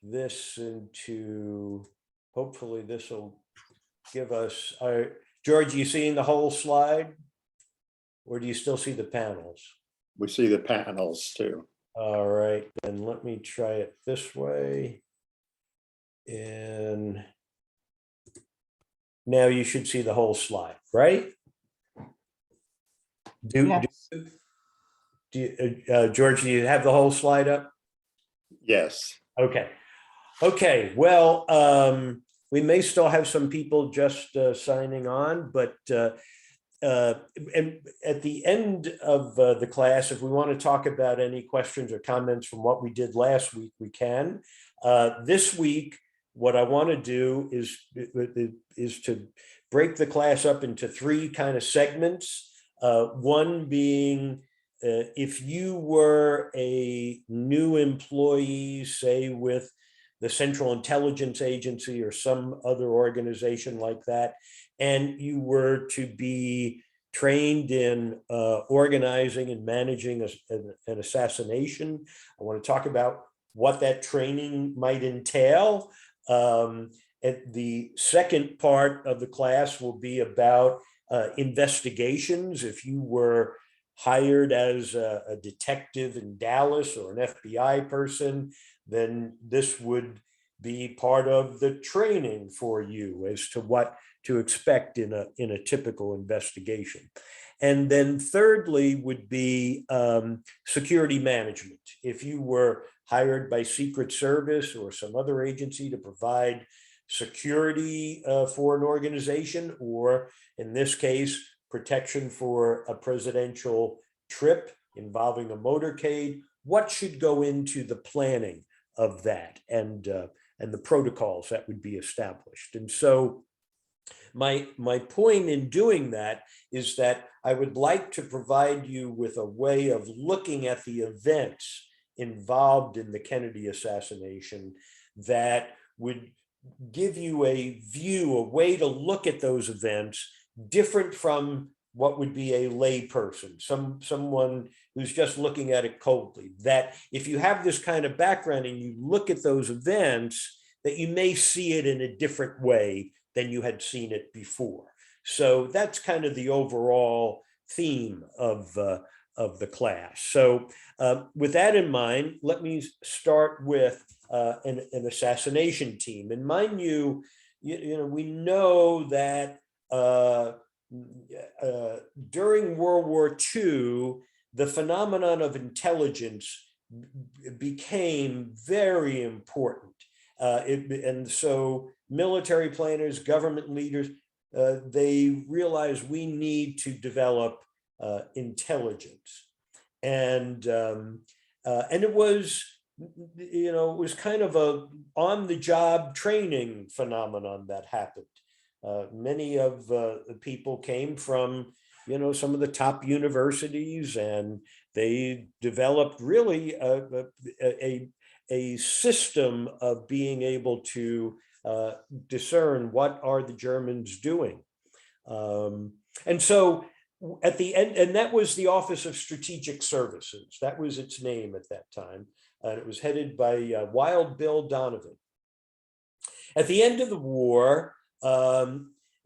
this into, hopefully this will give us, George, you seeing the whole slide? Or do you still see the panels? We see the panels too. All right, then let me try it this way. And now you should see the whole slide, right? Yes. George, do you have the whole slide up? Yes. Okay. Okay. Well, we may still have some people just signing on, but and at the end of the class, if we want to talk about any questions or comments from what we did last week, we can. This week, what I want to do is to break the class up into three kind of segments. One being, if you were a new employee, say with the Central Intelligence Agency or some other organization like that, and you were to be trained in organizing and managing an assassination. I want to talk about what that training might entail. The second part of the class will be about investigations. If you were hired as a detective in Dallas or an FBI person, then this would be part of the training for you as to what to expect in a typical investigation. And then thirdly would be security management. If you were hired by Secret Service or some other agency to provide security for an organization, or in this case, protection for a presidential trip involving a motorcade, what should go into the planning of that and the protocols that would be established. And so my point in doing that is that I would like to provide you with a way of looking at the events involved in the Kennedy assassination that would give you a view, a way to look at those events different from what would be a lay person, someone who's just looking at it coldly. That if you have this kind of background and you look at those events, that you may see it in a different way than you had seen it before. So that's kind of the overall theme of the class. So with that in mind, let me start with an assassination team. And mind you, we know that during World War II, the phenomenon of intelligence became very important. And so military planners, government leaders, they realized we need to develop intelligence. And it was, it was kind of a on-the-job training phenomenon that happened. Many of the people came from, some of the top universities, and they developed really a system of being able to discern what are the Germans doing. And so at the end, and that was the Office of Strategic Services. That was its name at that time. And it was headed by Wild Bill Donovan. At the end of the war,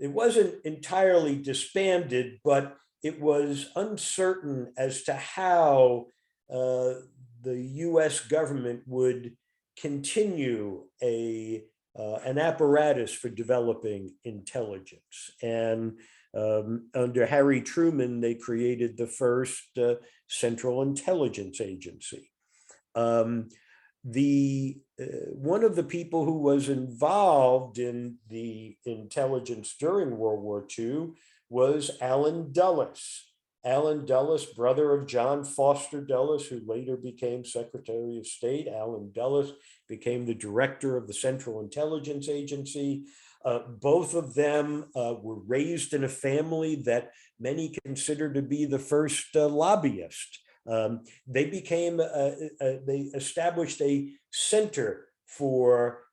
it wasn't entirely disbanded, but it was uncertain as to how the US government would continue an apparatus for developing intelligence. And under Harry Truman, they created the first Central Intelligence Agency. One of the people who was involved in the intelligence during World War II was Allen Dulles. Allen Dulles, brother of John Foster Dulles, who later became Secretary of State. Allen Dulles became the director of the Central Intelligence Agency. Both of them were raised in a family that many consider to be the first lobbyist. They established a center for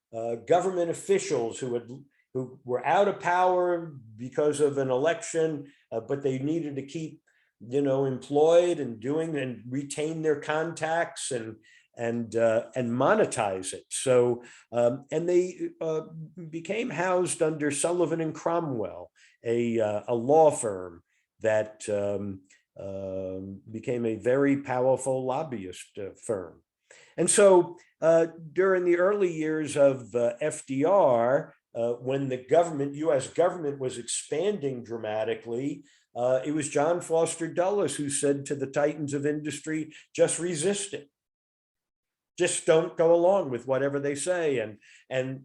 government officials who were out of power because of an election, but they needed to keep, employed and retain their contacts. and monetize it. So, and they became housed under Sullivan and Cromwell, a law firm that became a very powerful lobbyist firm. And so during the early years of FDR, when the government, US government, was expanding dramatically, it was John Foster Dulles who said to the titans of industry, just resist it. Just don't go along with whatever they say. And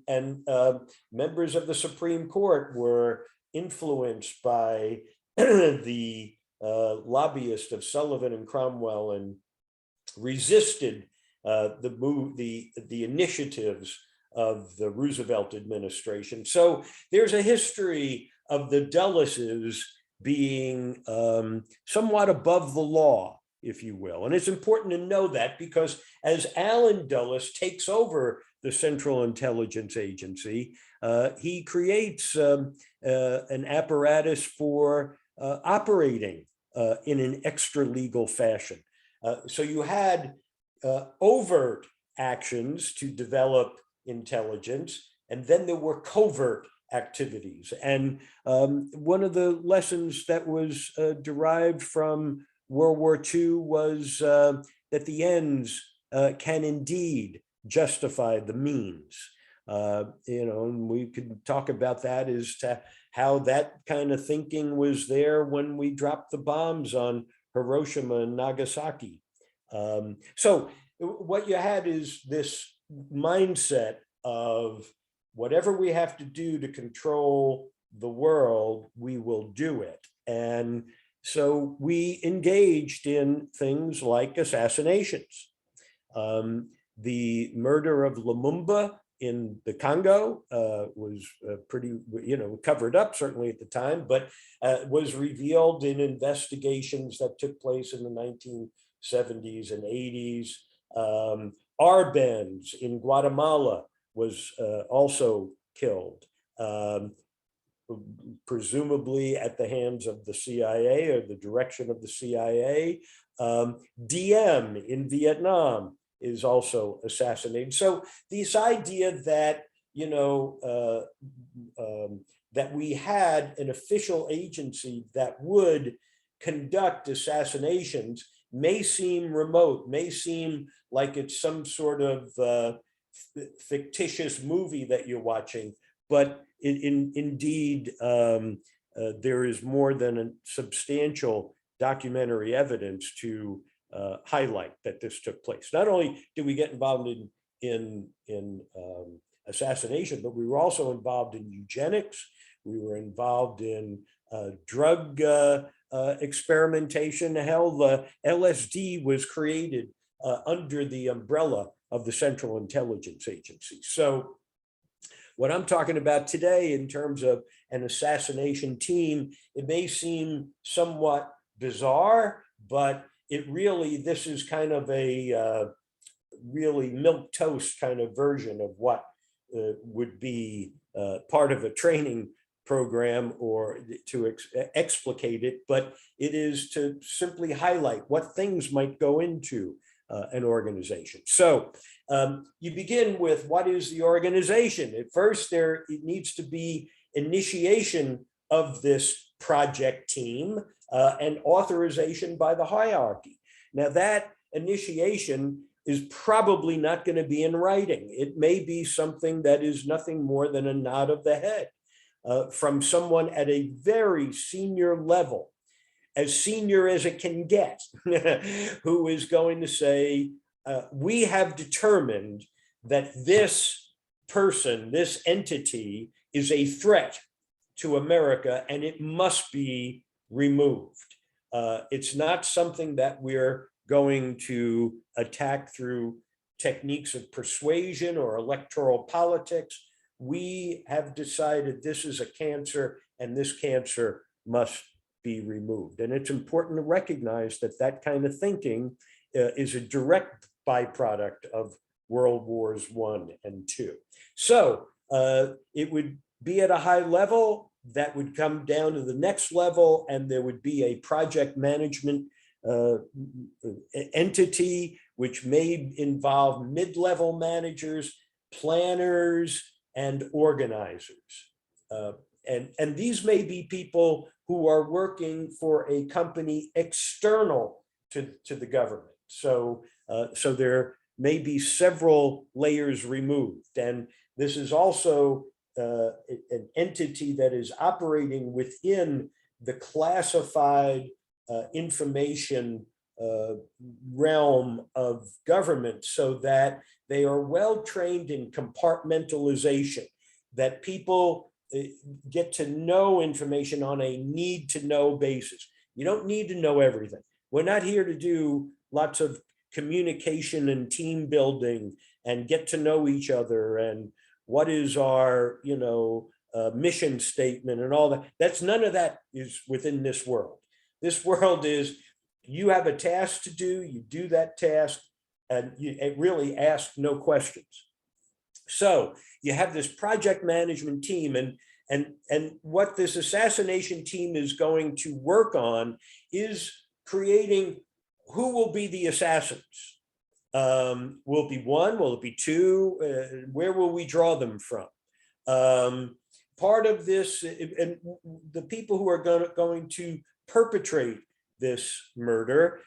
members of the Supreme Court were influenced by the lobbyists of Sullivan and Cromwell and resisted the initiatives of the Roosevelt administration. So there's a history of the Dulleses being somewhat above the law, if you will. And it's important to know that, because as Allen Dulles takes over the Central Intelligence Agency, he creates an apparatus for operating in an extra-legal fashion. So you had overt actions to develop intelligence, and then there were covert activities. And one of the lessons that was derived from World War II was that the ends can indeed justify the means. And we could talk about that as to how that kind of thinking was there when we dropped the bombs on Hiroshima and Nagasaki. So what you had is this mindset of whatever we have to do to control the world, we will do it. And so we engaged in things like assassinations. The murder of Lumumba in the Congo was pretty, covered up certainly at the time, but was revealed in investigations that took place in the 1970s and 80s. Arbenz in Guatemala was also killed, presumably at the hands of the CIA or the direction of the CIA. Diem in Vietnam is also assassinated. So this idea that, that we had an official agency that would conduct assassinations may seem remote, may seem like it's some sort of fictitious movie that you're watching, but indeed, there is more than a substantial documentary evidence to highlight that this took place. Not only did we get involved in assassination, but we were also involved in eugenics. We were involved in drug experimentation. Hell, the LSD was created under the umbrella of the Central Intelligence Agency. So what I'm talking about today in terms of an assassination team, it may seem somewhat bizarre, but this is kind of a really milquetoast kind of version of what would be part of a training program or to explicate it, but it is to simply highlight what things might go into an organization. So you begin with what is the organization? At first, it needs to be initiation of this project team and authorization by the hierarchy. Now that initiation is probably not going to be in writing. It may be something that is nothing more than a nod of the head from someone at a very senior level, as senior as it can get, who is going to say, we have determined that this person, this entity is a threat to America and it must be removed. It's not something that we're going to attack through techniques of persuasion or electoral politics. We have decided this is a cancer and this cancer must be removed. And it's important to recognize that that kind of thinking is a direct byproduct of World Wars I and II. So it would be at a high level, that would come down to the next level, and there would be a project management entity which may involve mid-level managers, planners, and organizers. And these may be people who are working for a company external to the government. So there may be several layers removed. And this is also an entity that is operating within the classified information realm of government, so that they are well trained in compartmentalization, that people get to know information on a need to know basis. You don't need to know everything. We're not here to do lots of communication and team building and get to know each other and what is our, mission statement and all that. That's none of that is within this world. This world is, you have a task to do, you do that task, and you really ask no questions. So you have this project management team, and what this assassination team is going to work on is creating who will be the assassins. Will it be one? Will it be two? Where will we draw them from? Part of this, and the people who are going to perpetrate this murder,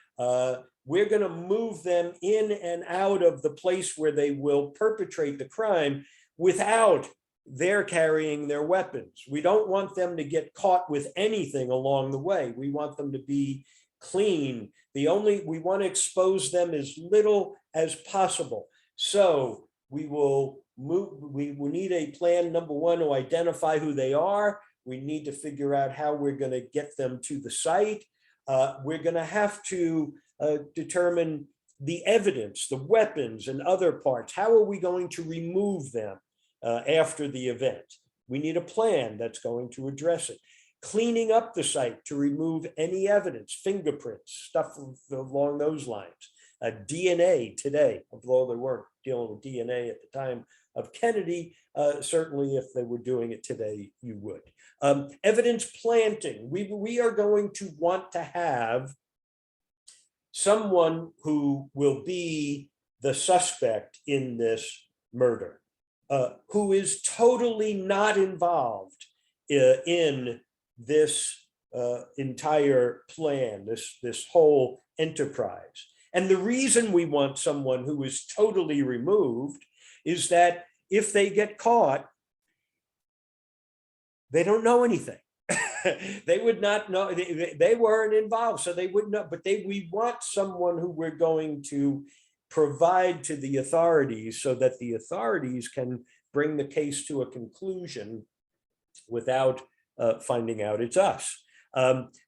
we're going to move them in and out of the place where they will perpetrate the crime without their carrying their weapons. We don't want them to get caught with anything along the way. We want them to be clean. We want to expose them as little as possible. So we will need a plan, number one, to identify who they are. We need to figure out how we're going to get them to the site. We're going to have to determine the evidence, the weapons and other parts. How are we going to remove them after the event? We need a plan that's going to address it. Cleaning up the site to remove any evidence, fingerprints, stuff along those lines. DNA today, although they weren't dealing with DNA at the time of Kennedy, certainly if they were doing it today, you would. Evidence planting. We are going to want to have someone who will be the suspect in this murder, who is totally not involved in this entire plan, this whole enterprise. And the reason we want someone who is totally removed is that if they get caught, they don't know anything. They would not know, they weren't involved, so they wouldn't know, but we want someone who we're going to provide to the authorities so that the authorities can bring the case to a conclusion without finding out it's us.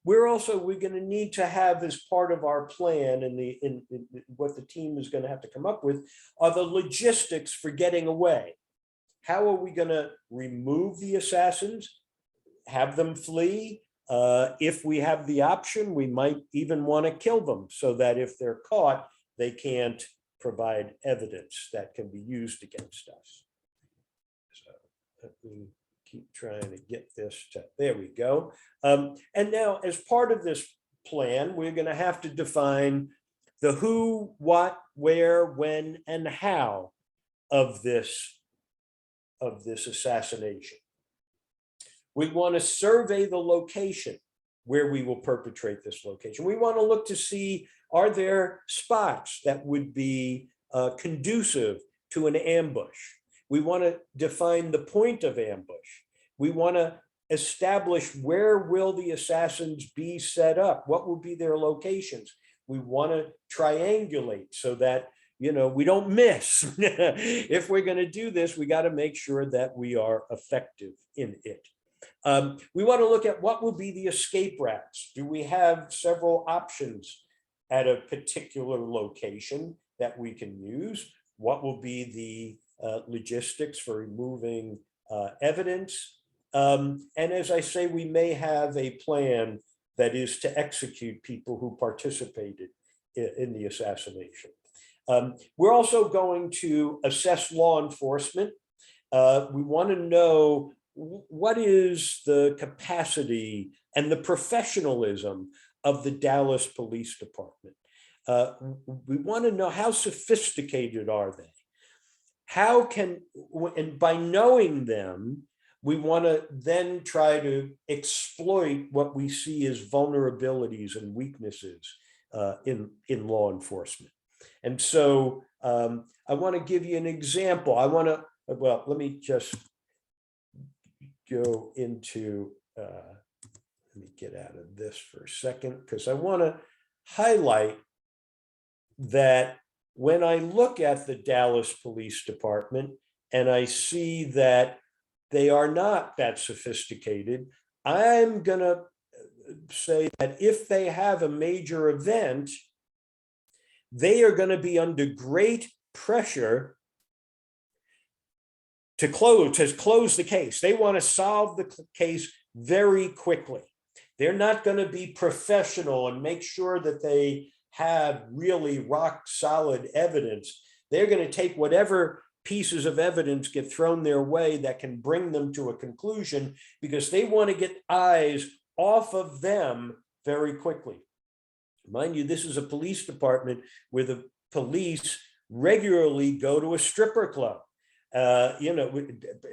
We're going to need to have, as part of our plan, and what the team is going to have to come up with, are the logistics for getting away. How are we going to remove the assassins, have them flee? If we have the option, we might even want to kill them so that if they're caught, they can't provide evidence that can be used against us. So let me keep trying to get this to, there we go. And now, as part of this plan, we're going to have to define the who, what, where, when, and how of this assassination. We want to survey the location where we will perpetrate this location. We want to look to see, are there spots that would be conducive to an ambush? We want to define the point of ambush. We want to establish where will the assassins be set up? What will be their locations? We want to triangulate so that, we don't miss. If we're going to do this, we got to make sure that we are effective in it. We want to look at what will be the escape routes. Do we have several options at a particular location that we can use? What will be the logistics for removing evidence? And as I say, we may have a plan that is to execute people who participated in the assassination. We're also going to assess law enforcement. We want to know what is the capacity and the professionalism of the Dallas Police Department. we want to know how sophisticated are they? How can, and by knowing them, we want to then try to exploit what we see as vulnerabilities and weaknesses in law enforcement. And so I want to give you an example. Well, let me just go into, let me get out of this for a second, because I want to highlight that when I look at the Dallas Police Department and I see that they are not that sophisticated, I'm going to say that if they have a major event, they are going to be under great pressure to close the case. They want to solve the case very quickly. They're not going to be professional and make sure that they have really rock solid evidence. They're going to take whatever pieces of evidence get thrown their way that can bring them to a conclusion, because they want to get eyes off of them very quickly. Mind you, this is a police department where the police regularly go to a stripper club.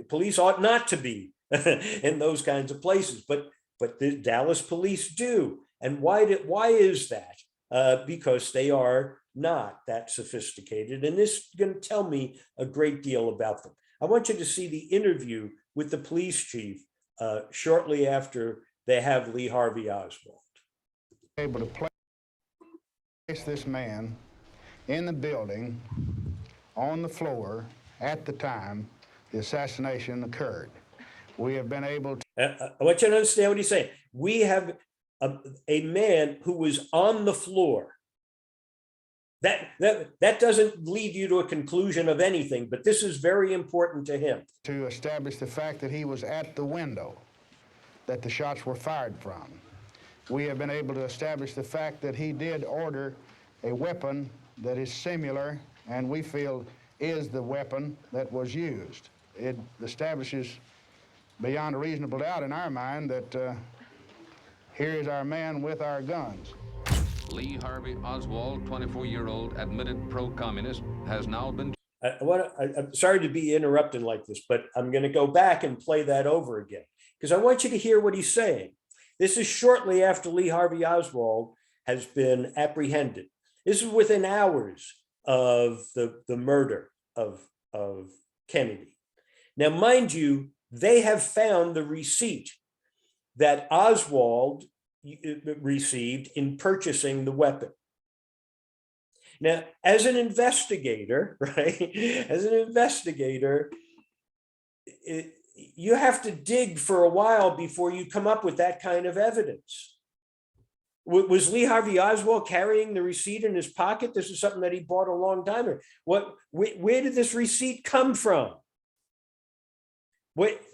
Police ought not to be in those kinds of places, but the Dallas police do. And why is that? Because they are not that sophisticated. And this is going to tell me a great deal about them. I want you to see the interview with the police chief shortly after they have Lee Harvey Oswald. Able to place this man in the building on the floor at the time the assassination occurred. We have been able to... I want you to understand what he's saying. We have a man who was on the floor. That doesn't lead you to a conclusion of anything, but this is very important to him. To establish the fact that he was at the window that the shots were fired from. We have been able to establish the fact that he did order a weapon that is similar, and we feel is the weapon that was used. It establishes beyond a reasonable doubt in our mind that here is our man with our guns. Lee Harvey Oswald, 24-year-old admitted pro-communist, has now been... I'm sorry to be interrupted like this, but I'm going to go back and play that over again, because I want you to hear what he's saying. This is shortly after Lee Harvey Oswald has been apprehended. This is within hours of the murder of Kennedy. Now, mind you, they have found the receipt that Oswald received in purchasing the weapon. Now, as an investigator, right, as an investigator, you have to dig for a while before you come up with that kind of evidence. Was Lee Harvey Oswald carrying the receipt in his pocket? This is something that he bought a long time ago. Where did this receipt come from?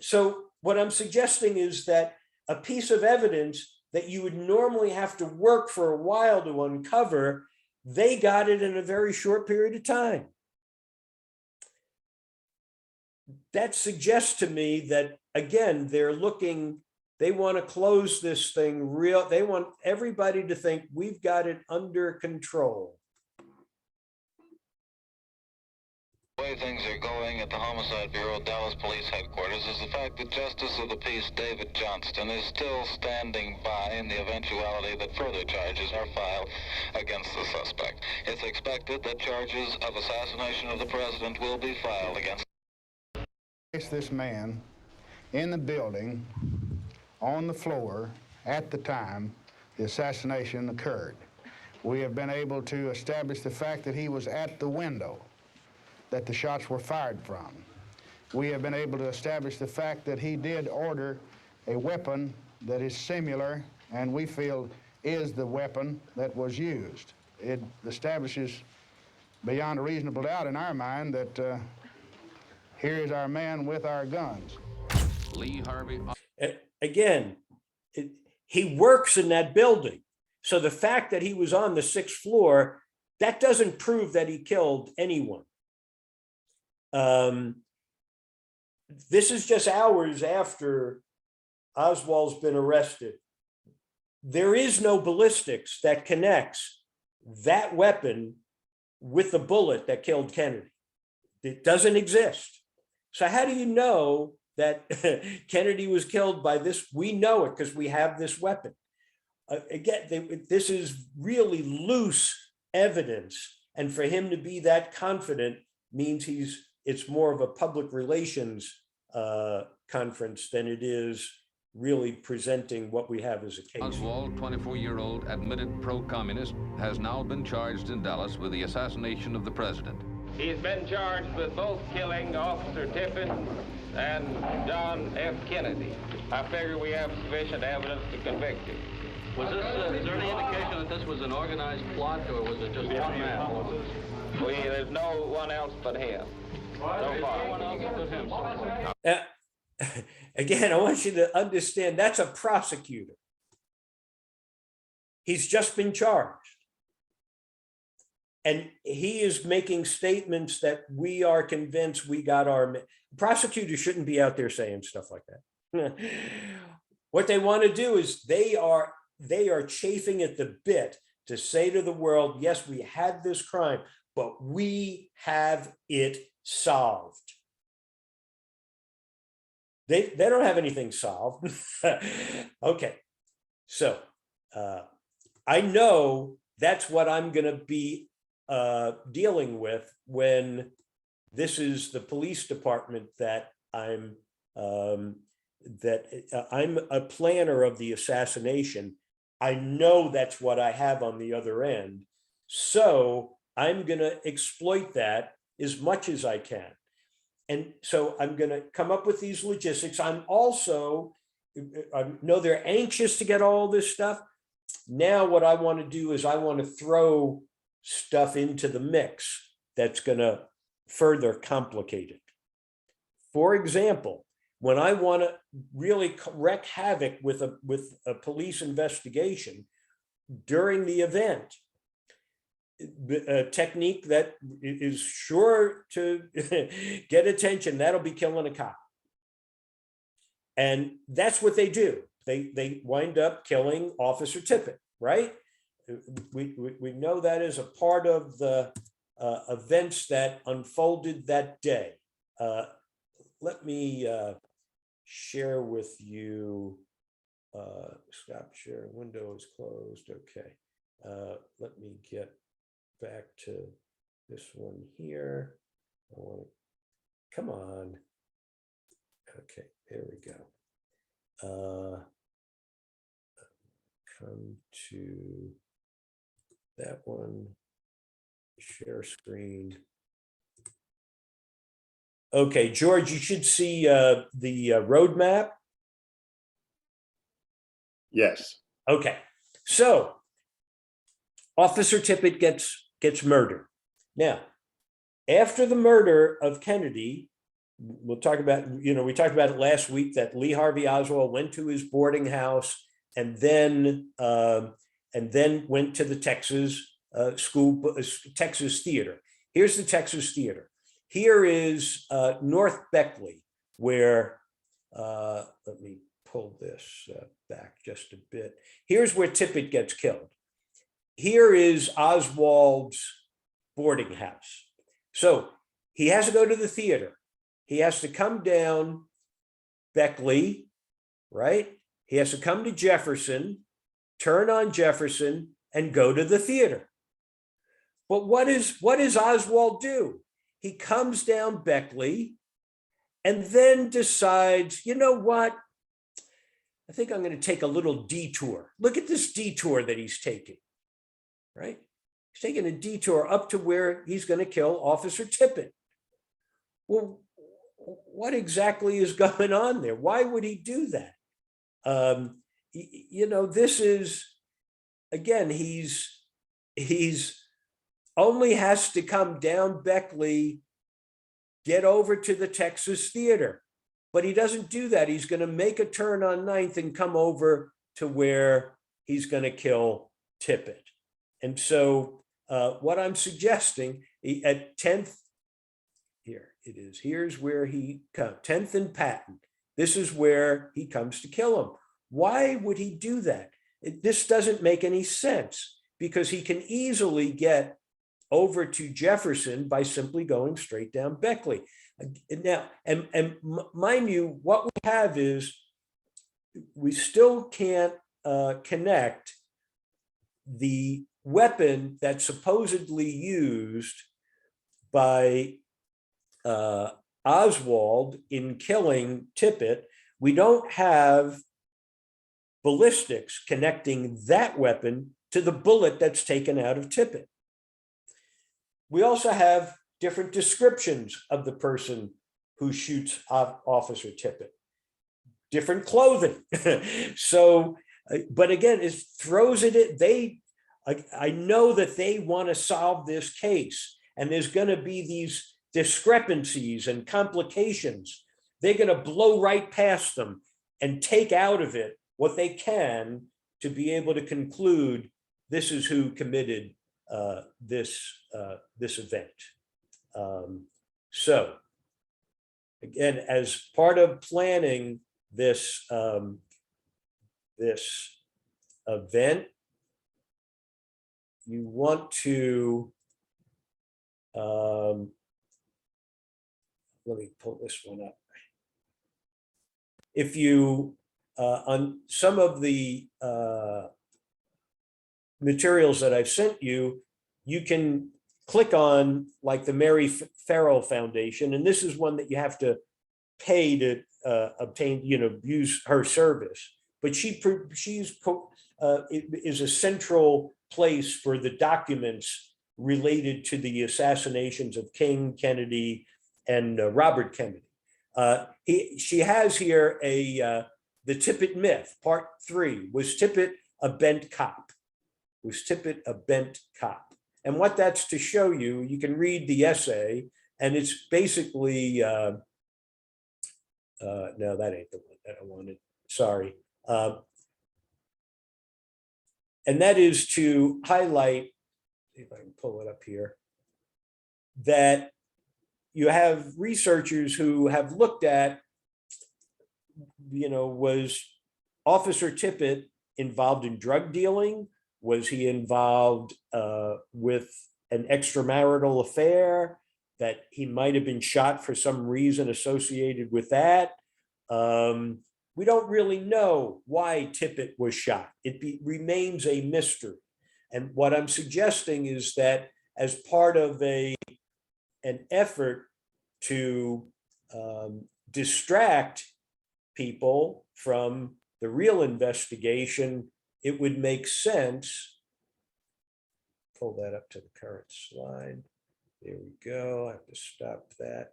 So what I'm suggesting is that a piece of evidence that you would normally have to work for a while to uncover, they got it in a very short period of time. That suggests to me that, again, they want to close this thing they want everybody to think we've got it under control. The way things are going at the Homicide Bureau, Dallas Police Headquarters, is the fact that Justice of the Peace David Johnston is still standing by in the eventuality that further charges are filed against the suspect. It's expected that charges of assassination of the president will be filed against this man in the building on the floor at the time the assassination occurred. We have been able to establish the fact that he was at the window that the shots were fired from. We have been able to establish the fact that he did order a weapon that is similar, and we feel is the weapon that was used. It establishes beyond a reasonable doubt in our mind that here is our man with our guns. Lee Harvey... Again, he works in that building. So the fact that he was on the 6th floor, that doesn't prove that he killed anyone. This is just hours after Oswald's been arrested. There is no ballistics that connects that weapon with the bullet that killed Kennedy. It doesn't exist. So how do you know that Kennedy was killed by this? We know it because we have this weapon. Again, this is really loose evidence. And for him to be that confident means it's more of a public relations conference than it is really presenting what we have as a case. Oswald, 24-year-old admitted pro-communist, has now been charged in Dallas with the assassination of the president. He's been charged with both killing Officer Tippit and John F. Kennedy. I figure we have sufficient evidence to convict him. Was this, is there any indication that this was an organized plot, or was it just one man? There's no one else but him. So far. No one else but him so far. Again, I want you to understand that's a prosecutor. He's just been charged. And he is making statements that we are convinced we got our... Prosecutors shouldn't be out there saying stuff like that. What they want to do is they are chafing at the bit to say to the world, yes, we had this crime, but we have it solved. They don't have anything solved. Okay, so I know that's what I'm going to be dealing with when this is the police department that I'm a planner of the assassination. I know that's what I have on the other end. So I'm going to exploit that as much as I can. And so I'm going to come up with these logistics. I know they're anxious to get all this stuff. Now what I want to do is I want to throw stuff into the mix that's going to further complicate it. For example, when I want to really wreak havoc with a police investigation during the event, a technique that is sure to get attention, that'll be killing a cop. And that's what they do. They wind up killing Officer Tippit, right? We know that is a part of the events that unfolded that day. Let me share with you, stop sharing, window is closed, okay. Let me get back to this one here. Come on. Okay, there we go. Come to that one, share screen. Okay, George, you should see the roadmap. Yes. Okay, so Officer Tippit gets murdered. Now, after the murder of Kennedy, we'll talk about, we talked about it last week that Lee Harvey Oswald went to his boarding house and then went to the Texas Texas Theater. Here's the Texas Theater. Here is North Beckley, where, let me pull this back just a bit. Here's where Tippit gets killed. Here is Oswald's boarding house. So he has to go to the theater. He has to come down Beckley, right? He has to come to Jefferson, turn on Jefferson, and go to the theater. But what does Oswald do? He comes down Beckley and then decides, you know what? I think I'm going to take a little detour. Look at this detour that he's taking, right? He's taking a detour up to where he's going to kill Officer Tippit. Well, what exactly is going on there? Why would he do that? This is, again, he's only has to come down Beckley, get over to the Texas Theater, but he doesn't do that. He's going to make a turn on 9th and come over to where he's going to kill Tippit. And so what I'm suggesting at 10th, here it is, here's where he comes, 10th and Patton. This is where he comes to kill him. Why would he do that? This doesn't make any sense. because he can easily get over to Jefferson by simply going straight down Beckley. Now, and mind you, what we have is we still can't connect the weapon that's supposedly used by Oswald in killing Tippit. We don't have ballistics connecting that weapon to the bullet that's taken out of Tippit. We also have different descriptions of the person who shoots Officer Tippit, different clothing. So, but again, it throws it, I know that they want to solve this case, and there's going to be these discrepancies and complications. They're going to blow right past them and take out of it what they can to be able to conclude this is who committed this event. So again, as part of planning this this event, you want to let me pull this one up. If you on some of the materials that I've sent you, you can click on like the Mary Farrell Foundation, and this is one that you have to pay to obtain, use her service. But she's is a central place for the documents related to the assassinations of King, Kennedy, and Robert Kennedy. She has here the Tippit myth, part 3. Was Tippit a bent cop? Was Tippit a bent cop? And what that's to show you, you can read the essay, and it's basically, no, that ain't the one that I wanted, sorry. And that is to highlight, if I can pull it up here, that you have researchers who have looked at, was Officer Tippit involved in drug dealing? Was he involved with an extramarital affair, that he might have been shot for some reason associated with that? We don't really know why Tippit was shot. It remains a mystery. And what I'm suggesting is that as part of an effort to distract people from the real investigation, it would make sense. Pull that up to the current slide. There we go. I have to stop that.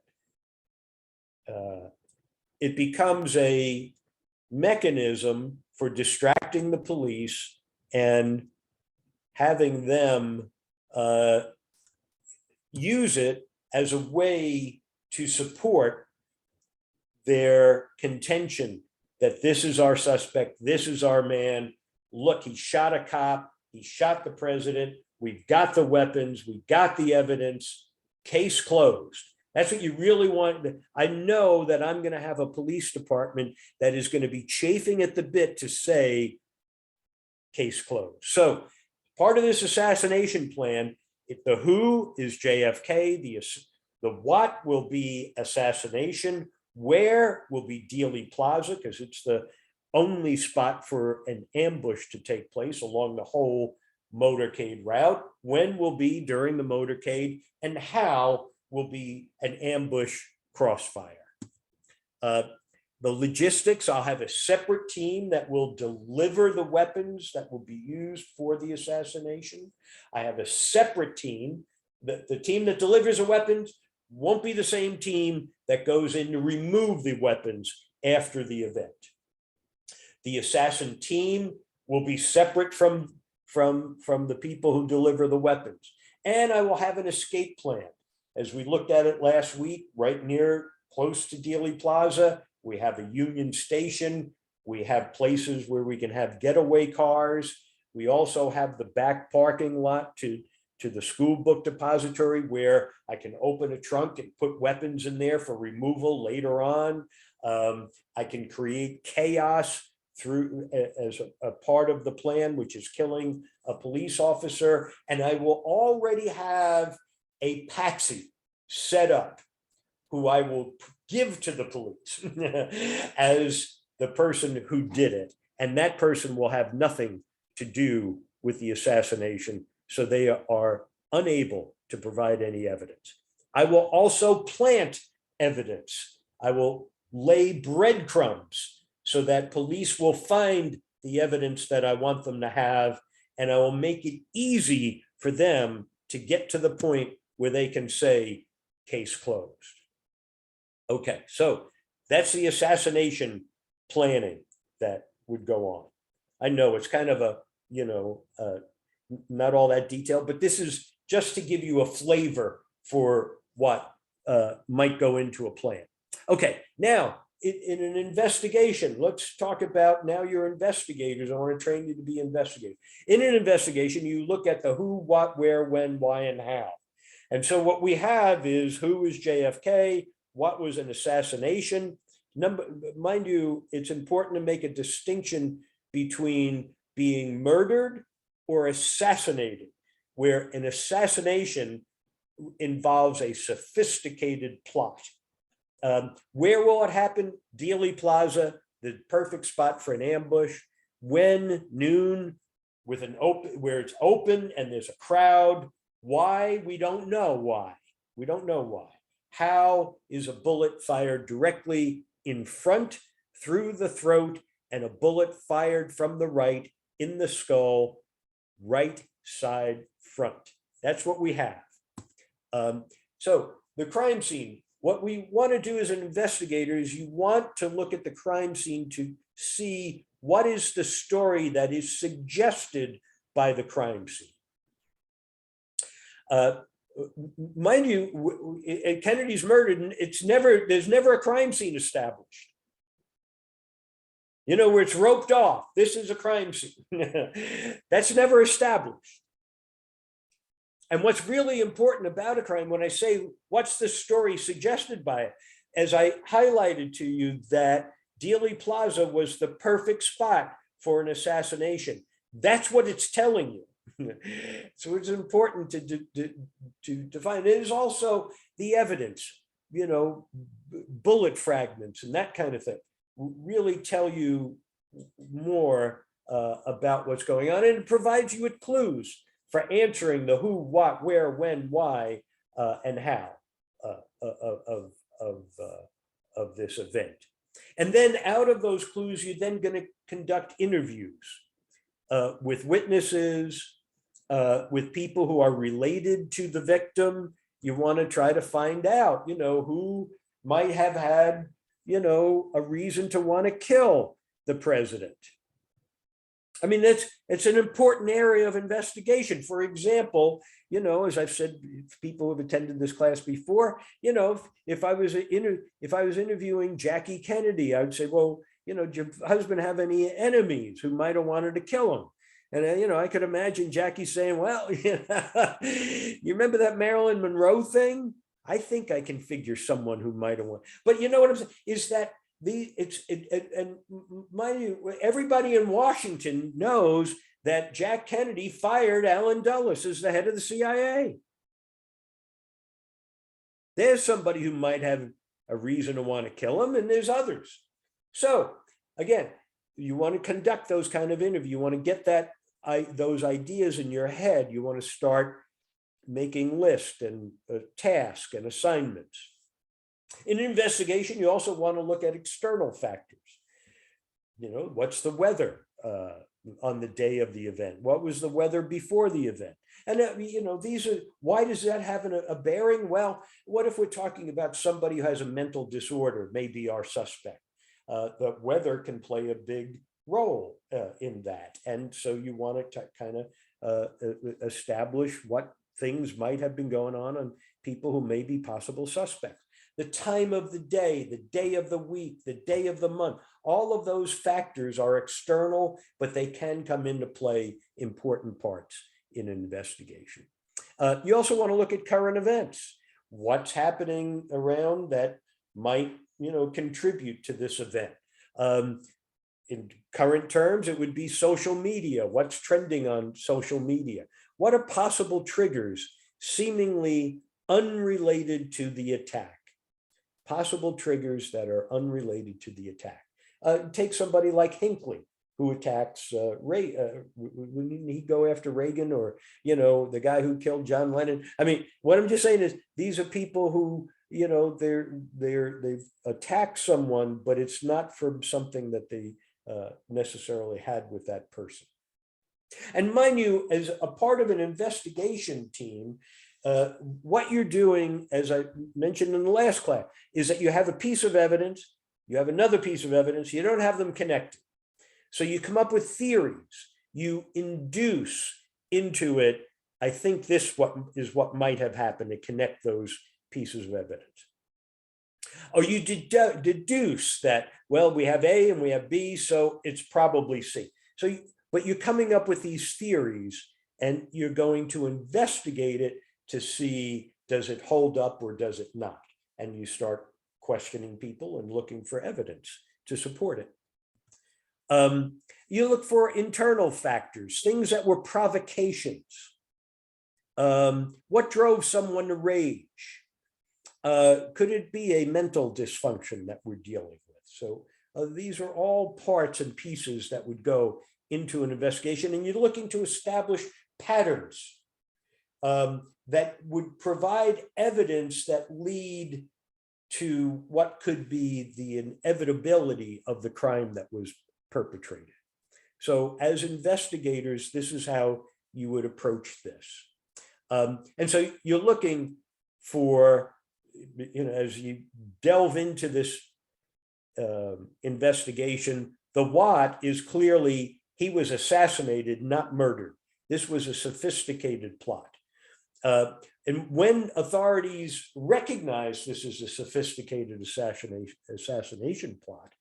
It becomes a mechanism for distracting the police and having them use it as a way to support their contention that this is our suspect, this is our man. Look, he shot a cop, he shot the president, we've got the weapons, we've got the evidence, case closed. That's what you really want. I know that I'm going to have a police department that is going to be chafing at the bit to say case closed. So part of this assassination plan, if the who is JFK, the what will be assassination, where will be Dealey Plaza, because it's the only spot for an ambush to take place along the whole motorcade route, when will be during the motorcade, and how will be an ambush crossfire. The logistics, I'll have a separate team that will deliver the weapons that will be used for the assassination. I have a separate team. The team that delivers the weapons won't be the same team that goes in to remove the weapons after the event. The assassin team will be separate from the people who deliver the weapons. And I will have an escape plan. As we looked at it last week, right near, close to Dealey Plaza, we have a Union Station. We have places where we can have getaway cars. We also have the back parking lot to the school book depository, where I can open a trunk and put weapons in there for removal later on. I can create chaos through as a part of the plan, which is killing a police officer. And I will already have a patsy set up who I will give to the police as the person who did it. And that person will have nothing to do with the assassination, so they are unable to provide any evidence. I will also plant evidence. I will lay breadcrumbs so that police will find the evidence that I want them to have, and I will make it easy for them to get to the point where they can say, case closed. Okay, so that's the assassination planning that would go on. I know it's kind of a, not all that detailed, but this is just to give you a flavor for what might go into a plan. Okay, now in an investigation, let's talk about, now you're investigators. I want to train you to be investigators. In an investigation, you look at the who, what, where, when, why, and how. And so what we have is who is JFK, what was an assassination. Mind you, it's important to make a distinction between being murdered or assassinated, where an assassination involves a sophisticated plot. Where will it happen? Dealey Plaza, the perfect spot for an ambush. When? Noon, with an open, where it's open and there's a crowd. Why? We don't know why. We don't know why. How is a bullet fired directly in front, through the throat, and a bullet fired from the right in the skull, right side front? That's what we have. So the crime scene, what we want to do as an investigator is you want to look at the crime scene to see what is the story that is suggested by the crime scene. Mind you, Kennedy's murdered, there's never a crime scene established. Where it's roped off, this is a crime scene. That's never established. And what's really important about a crime, when I say what's the story suggested by it, as I highlighted to you that Dealey Plaza was the perfect spot for an assassination. That's what it's telling you. So it's important to define. It is also the evidence, bullet fragments and that kind of thing really tell you more about what's going on, and it provides you with clues for answering the who, what, where, when, why, and how of this event. And then out of those clues, you're then going to conduct interviews with witnesses, with people who are related to the victim. You want to try to find out, who might have had, a reason to want to kill the president. I mean, it's an important area of investigation. For example, as I've said, people who have attended this class before, if I was interviewing Jackie Kennedy, I would say, well, did your husband have any enemies who might have wanted to kill him? And, I could imagine Jackie saying, well, you remember that Marilyn Monroe thing? I think I can figure someone who might have wanted. But you know what I'm saying is that and mind you, everybody in Washington knows that Jack Kennedy fired Allen Dulles as the head of the CIA. There's somebody who might have a reason to want to kill him, and there's others. So again, you want to conduct those kind of interviews. You want to get those ideas in your head. You want to start making lists and tasks and assignments. In an investigation, you also want to look at external factors. What's the weather on the day of the event? What was the weather before the event? And why does that have a bearing? Well, what if we're talking about somebody who has a mental disorder, maybe our suspect? The weather can play a big role in that. And so you want to kind of establish what things might have been going on people who may be possible suspects. The time of the day of the week, the day of the month, all of those factors are external, but they can come into play important parts in an investigation. You also want to look at current events. What's happening around that might, contribute to this event. in current terms, it would be social media. What's trending on social media? What are possible triggers seemingly unrelated to the attack? Possible triggers that are unrelated to the attack. Take somebody like Hinckley, who attacks Reagan. Wouldn't he go after Reagan, or, you know, the guy who killed John Lennon? I mean, what I'm just saying is these are people who, you know, they've attacked someone, but it's not from something that they necessarily had with that person. And mind you, as a part of an investigation team, what you're doing, as I mentioned in the last class, is that you have a piece of evidence, you have another piece of evidence, you don't have them connected. So you come up with theories, you induce into it, I think this is what might have happened, to connect those pieces of evidence. Or you deduce that, well, we have A and we have B, so it's probably C. So, but you're coming up with these theories and you're going to investigate it to see, does it hold up or does it not? And you start questioning people and looking for evidence to support it. You look for internal factors, things that were provocations. What drove someone to rage? Could it be a mental dysfunction that we're dealing with? So these are all parts and pieces that would go into an investigation, and you're looking to establish patterns that would provide evidence that lead to what could be the inevitability of the crime that was perpetrated. So as investigators, this is how you would approach this. And so you're looking for, you know, as you delve into this investigation, the what is clearly he was assassinated, not murdered. This was a sophisticated plot. And when authorities recognize this as a sophisticated assassination plot,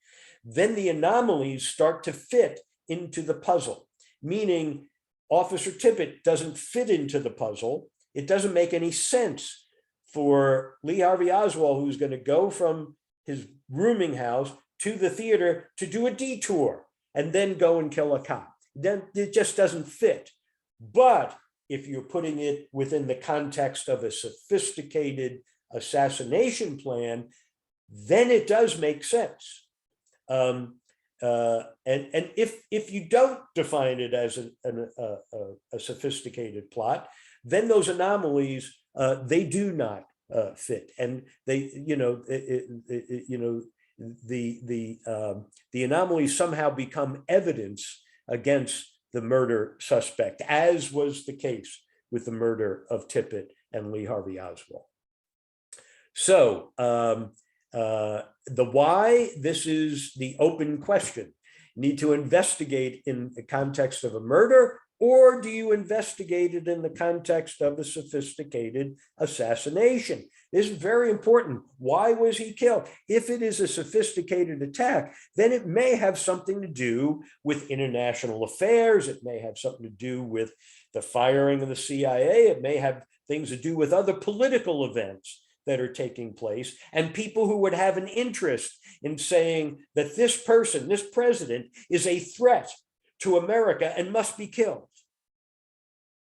then the anomalies start to fit into the puzzle, meaning Officer Tippit doesn't fit into the puzzle. It doesn't make any sense for Lee Harvey Oswald, who's going to go from his rooming house to the theater to do a detour and then go and kill a cop. Then it just doesn't fit. But if you're putting it within the context of a sophisticated assassination plan, then it does make sense. And if you don't define it as a sophisticated plot, then those anomalies, they do not fit, and they, you know, the anomalies somehow become evidence against the murder suspect, as was the case with the murder of Tippit and Lee Harvey Oswald. So the why, this is the open question. You need to investigate in the context of a murder, or do you investigate it in the context of a sophisticated assassination? This is very important. Why was he killed? If it is a sophisticated attack, then it may have something to do with international affairs. It may have something to do with the firing of the CIA. It may have things to do with other political events that are taking place, and people who would have an interest in saying that this person, this president, is a threat to America and must be killed.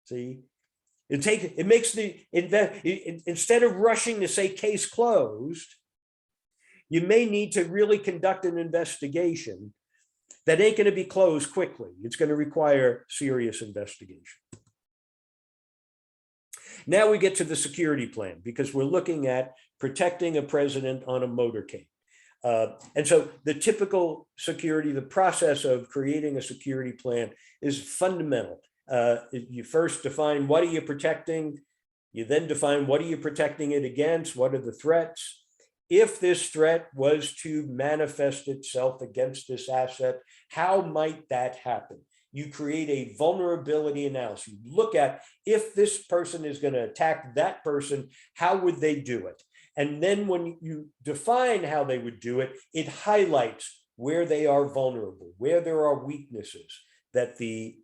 See, it makes instead of rushing to say case closed, you may need to really conduct an investigation that ain't going to be closed quickly. It's going to require serious investigation. Now we get to the security plan, because we're looking at protecting a president on a motorcade. And so the typical security, the process of creating a security plan is fundamental. You first define what are you protecting. You then define what are you protecting it against, what are the threats. If this threat was to manifest itself against this asset, how might that happen? You create a vulnerability analysis. You look at, if this person is going to attack that person, how would they do it? And then when you define how they would do it, it highlights where they are vulnerable, where there are weaknesses that the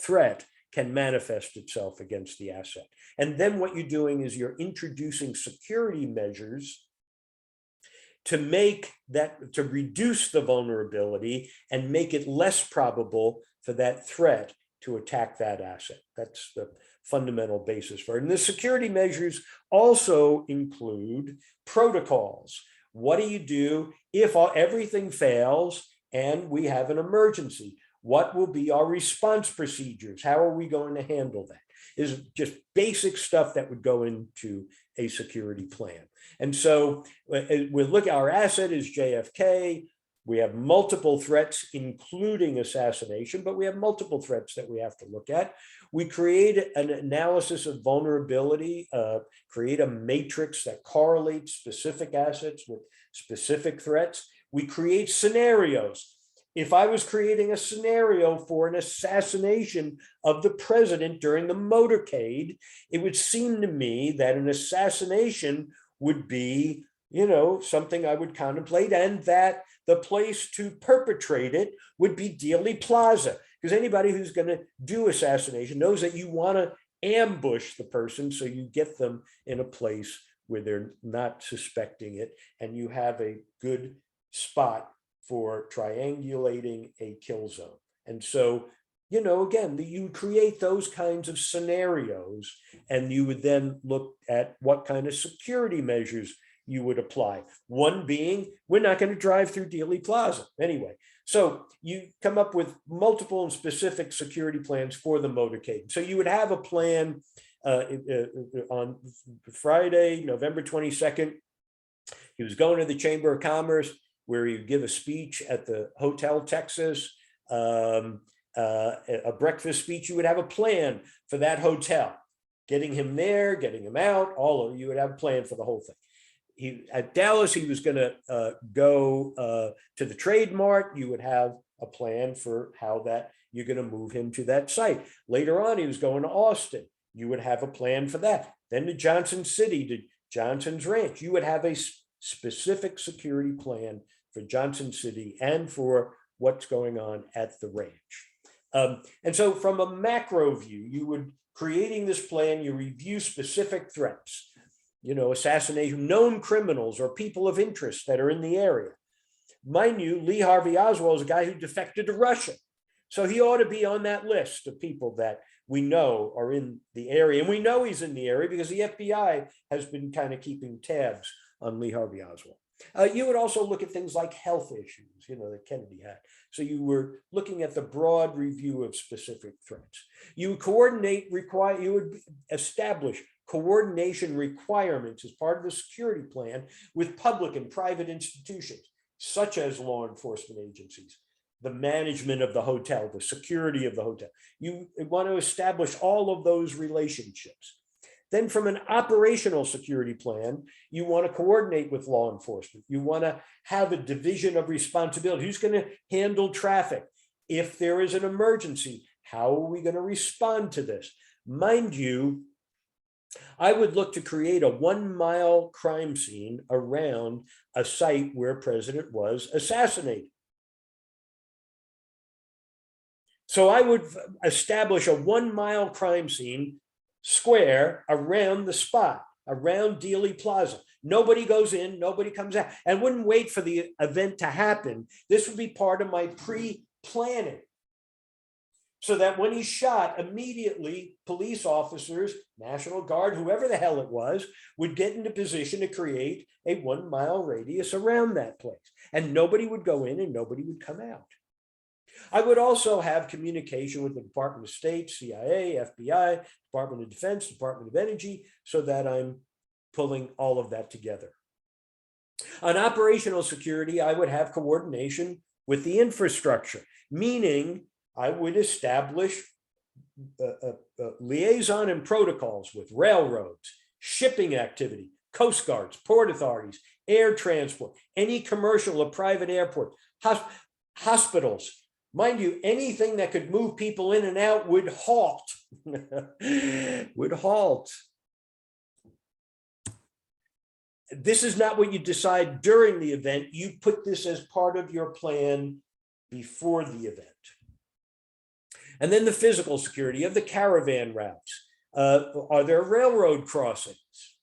threat can manifest itself against the asset. And then what you're doing is you're introducing security measures to make that, to reduce the vulnerability and make it less probable for that threat to attack that asset. That's the fundamental basis for it. And the security measures also include protocols. What do you do if everything fails and we have an emergency? What will be our response procedures? How are we going to handle that? Is just basic stuff that would go into a security plan. And so we look, our asset is JFK. We have multiple threats, including assassination, but we have multiple threats that we have to look at. We create an analysis of vulnerability, create a matrix that correlates specific assets with specific threats. We create scenarios. If I was creating a scenario for an assassination of the president during the motorcade, it would seem to me that an assassination would be, you know, something I would contemplate, and that the place to perpetrate it would be Dealey Plaza, because anybody who's going to do assassination knows that you want to ambush the person so you get them in a place where they're not suspecting it, and you have a good spot for triangulating a kill zone. And so, you know, again, you create those kinds of scenarios, and you would then look at what kind of security measures you would apply. One being, we're not going to drive through Dealey Plaza anyway. So you come up with multiple and specific security plans for the motorcade. So you would have a plan on Friday, November 22nd. He was going to the Chamber of Commerce, where he would give a speech at the Hotel Texas, a breakfast speech. You would have a plan for that hotel, getting him there, getting him out, all of you would have a plan for the whole thing. At Dallas, he was going to go to the Trade Mart. You would have a plan for how that you're going to move him to that site. Later on, he was going to Austin. You would have a plan for that. Then to Johnson City, to Johnson's Ranch. You would have a specific security plan for Johnson City and for what's going on at the ranch. And so from a macro view, you would, creating this plan, you review specific threats, you know, assassination, known criminals or people of interest that are in the area. Mind you, Lee Harvey Oswald is a guy who defected to Russia. So he ought to be on that list of people that we know are in the area. And we know he's in the area because the FBI has been kind of keeping tabs on Lee Harvey Oswald. You would also look at things like health issues, you know, that Kennedy had. So you were looking at the broad review of specific threats. You would coordinate, you would establish coordination requirements as part of the security plan with public and private institutions, such as law enforcement agencies, the management of the hotel, the security of the hotel. You want to establish all of those relationships. Then from an operational security plan, you want to coordinate with law enforcement. You want to have a division of responsibility. Who's going to handle traffic? If there is an emergency, how are we going to respond to this? Mind you, I would look to create a 1-mile crime scene around a site where a president was assassinated. So I would establish a 1-mile crime scene square around the spot, around Dealey Plaza. Nobody goes in, nobody comes out, and wouldn't wait for the event to happen. This would be part of my pre-planning, so that when he shot, immediately police officers, National Guard, whoever the hell it was, would get into position to create a 1-mile radius around that place, and nobody would go in and nobody would come out. I would also have communication with the Department of State, CIA, FBI, Department of Defense, Department of Energy, so that I'm pulling all of that together. On operational security, I would have coordination with the infrastructure, meaning I would establish liaison and protocols with railroads, shipping activity, coast guards, port authorities, air transport, any commercial or private airport, hospitals. Mind you, anything that could move people in and out would halt, would halt. This is not what you decide during the event. You put this as part of your plan before the event. And then the physical security of the caravan routes. Are there railroad crossings?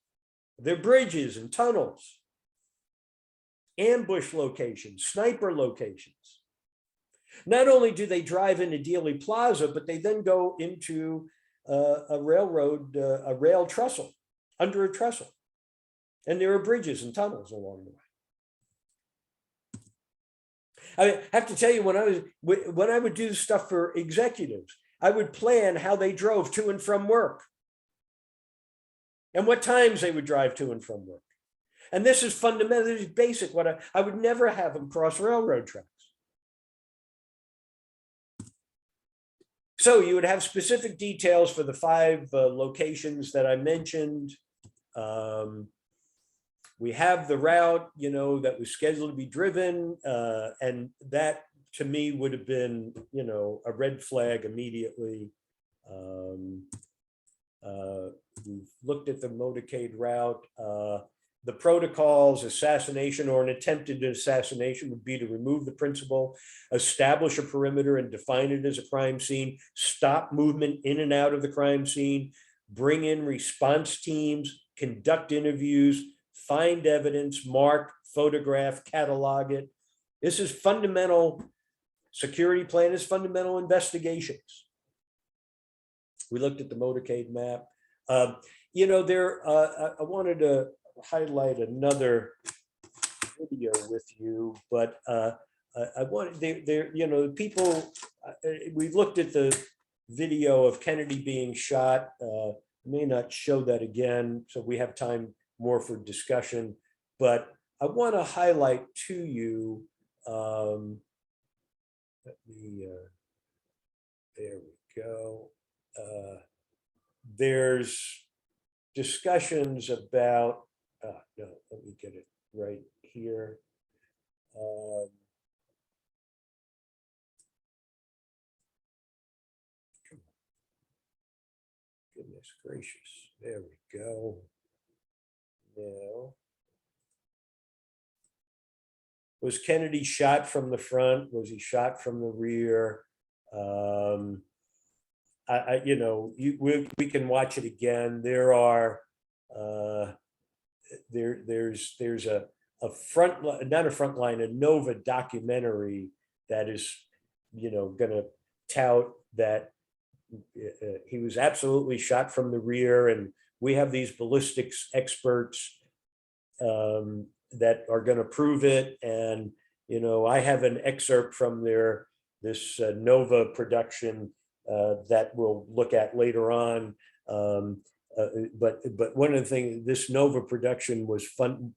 Are there bridges and tunnels? ambush locations, sniper locations. Not only do they drive into Dealey Plaza, but they then go into a railroad, a rail trestle, under a trestle. And there are bridges and tunnels along the way. I have to tell you, when I would do stuff for executives, I would plan how they drove to and from work and what times they would drive to and from work. And this is fundamentally basic. What I would never have them cross railroad tracks. So you would have specific details for the 5 locations that I mentioned. We have the route, that was scheduled to be driven, and that to me would have been, a red flag immediately. We've looked at the motorcade route. The protocols, assassination or an attempted assassination would be to remove the principal, establish a perimeter and define it as a crime scene, stop movement in and out of the crime scene, bring in response teams, conduct interviews, find evidence, mark, photograph, catalog it. This is fundamental. Security plan is fundamental investigations. We looked at the motorcade map. I wanted to highlight another video with you, but I wanted people. We've looked at the video of Kennedy being shot. May not show that again, so we have time more for discussion. But I want to highlight to you. There we go. There's discussions about. No, let me get it right here. Goodness gracious. There we go. Now, was Kennedy shot from the front? Was he shot from the rear? We can watch it again. There are there's a front, not a front line, a Nova documentary that is, going to tout that he was absolutely shot from the rear, and we have these ballistics experts that are going to prove it. And I have an excerpt from this Nova production that we'll look at later on. But one of the things, this Nova production was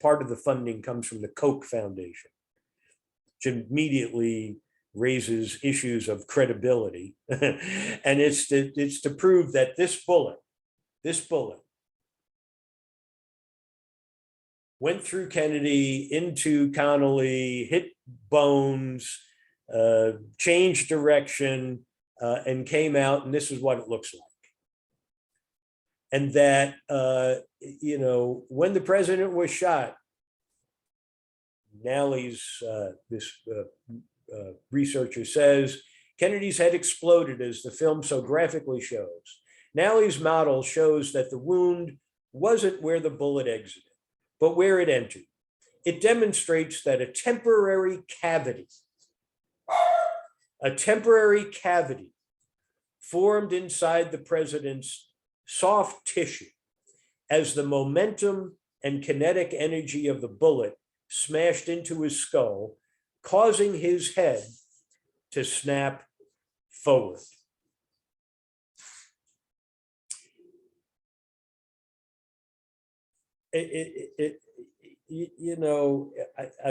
part of the funding comes from the Koch Foundation, which immediately raises issues of credibility. And it's to prove that this bullet went through Kennedy into Connolly, hit bones, changed direction, and came out, and this is what it looks like. And that, when the president was shot, Nally's, this researcher says, Kennedy's head exploded as the film so graphically shows. Nally's model shows that the wound wasn't where the bullet exited, but where it entered. It demonstrates that a temporary cavity formed inside the president's soft tissue as the momentum and kinetic energy of the bullet smashed into his skull, causing his head to snap forward. A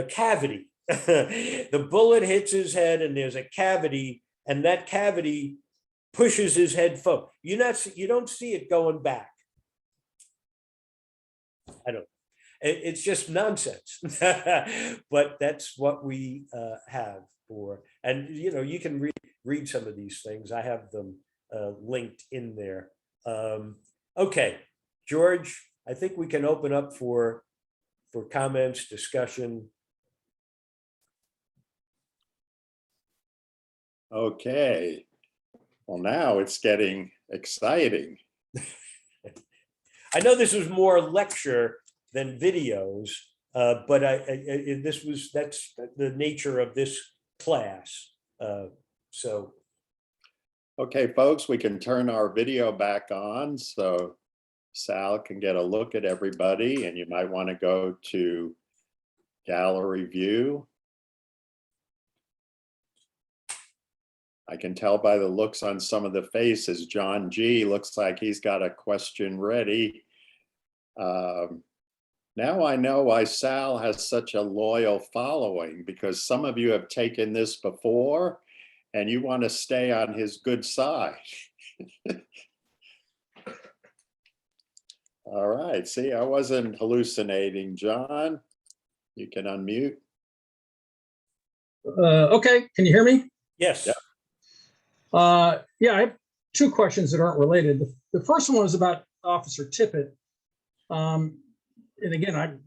cavity. The bullet hits his head and there's a cavity, and that cavity pushes his head forward. You don't see it going back. It's just nonsense. But that's what we have for, and you can read some of these things. I have them linked in there. Okay, George, I think we can open up for comments, discussion. Okay. Well, now it's getting exciting. I know this was more lecture than videos, But that's the nature of this class. So. Okay, folks, we can turn our video back on so Sal can get a look at everybody, and you might want to go to gallery view. I can tell by the looks on some of the faces, John G looks like he's got a question ready. Now I know why Sal has such a loyal following, because some of you have taken this before and you want to stay on his good side. All right, see, I wasn't hallucinating, John. You can unmute. Okay, can you hear me? Yes. Yep. Yeah, I have two questions that aren't related. The first one was about Officer Tippett. And again,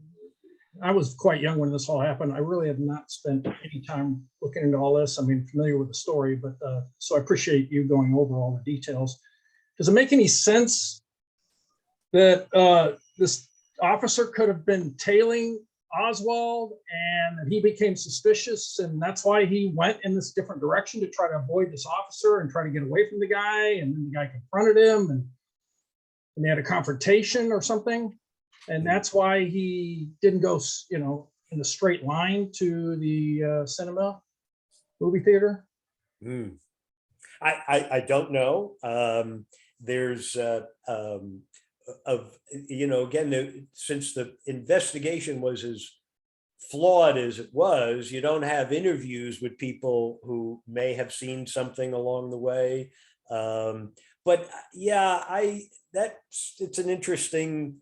I was quite young when this all happened. I really have not spent any time looking into all this. I mean, familiar with the story, but so I appreciate you going over all the details. Does it make any sense that this officer could have been tailing Oswald and he became suspicious, and that's why he went in this different direction to try to avoid this officer and try to get away from the guy, and then the guy confronted him and they had a confrontation or something? And that's why he didn't go, you know, in a straight line to the cinema movie theater? I don't know. There's you know, again, since the investigation was as flawed as it was, you don't have interviews with people who may have seen something along the way. But yeah, it's an interesting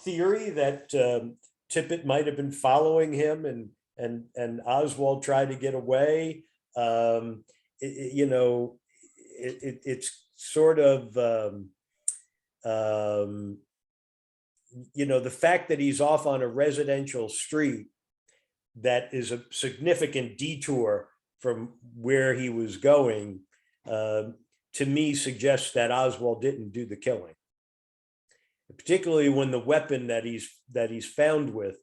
theory that Tippett might have been following him and Oswald tried to get away. You know, it's sort of you know, the fact that he's off on a residential street that is a significant detour from where he was going, to me suggests that Oswald didn't do the killing. Particularly when the weapon that he's found with,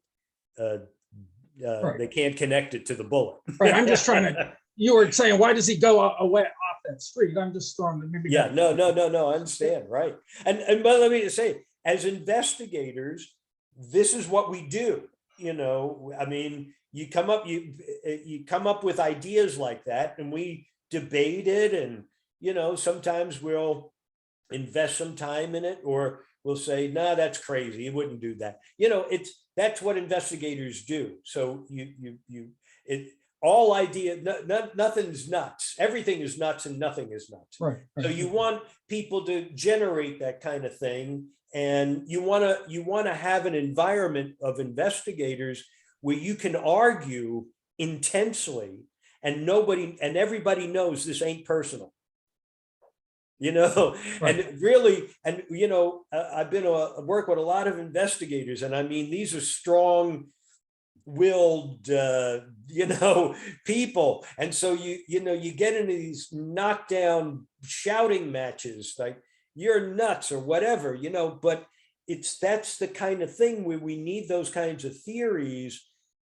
Right. They can't connect it to the bullet. Right, I'm just trying to, you were saying, why does he go away off that street? I'm just throwing maybe. Yeah, no, I understand, right. And but let me just say, as investigators, this is what we do. You know, I mean, you come up with ideas like that, and we debate it, and you know, sometimes we'll invest some time in it, or we'll say, no, that's crazy, you wouldn't do that. You know, that's what investigators do. So all nothing's nuts. Everything is nuts and nothing is nuts. Right. So you want people to generate that kind of thing, and you want to have an environment of investigators where you can argue intensely, and everybody knows this ain't personal. You know, Right. And really, and you know, I've been work with a lot of investigators, and I mean, these are strong-willed, you know, people, and so you know, you get into these knockdown shouting matches, like you're nuts or whatever, you know. But that's the kind of thing where we need those kinds of theories,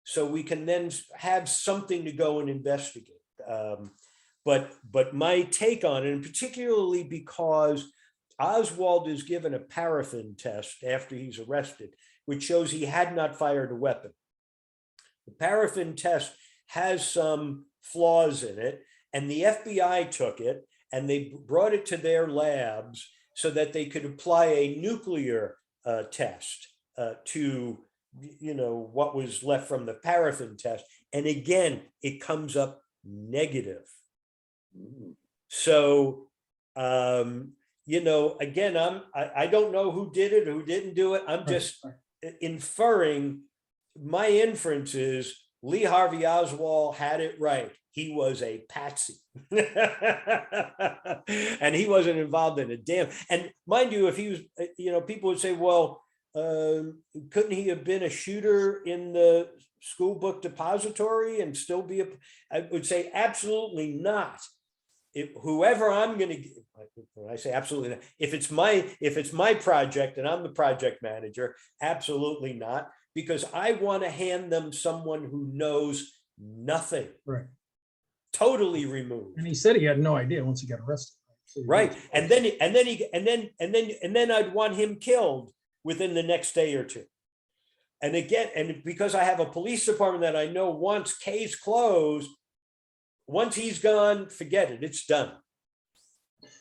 so we can then have something to go and investigate. But my take on it, and particularly because Oswald is given a paraffin test after he's arrested, which shows he had not fired a weapon. The paraffin test has some flaws in it, and the FBI took it and they brought it to their labs so that they could apply a nuclear test to, you know, what was left from the paraffin test. And again, it comes up negative. So, you know, again, I don't know who did it or who didn't do it. I'm just inferring. My inference is Lee Harvey Oswald had it right. He was a patsy. And he wasn't involved in a damn. And mind you, if he was, you know, people would say, well, couldn't he have been a shooter in the school book depository and still be I would say absolutely not. Whoever I'm going to, when I say absolutely not, if it's my project and I'm the project manager, absolutely not. because I want to hand them someone who knows nothing, Right. totally removed. And he said he had no idea once he got arrested. So he Right. was- And then I'd want him killed within the next day or two. And again, and because I have a police department that I know once case closed, once he's gone, forget it, it's done.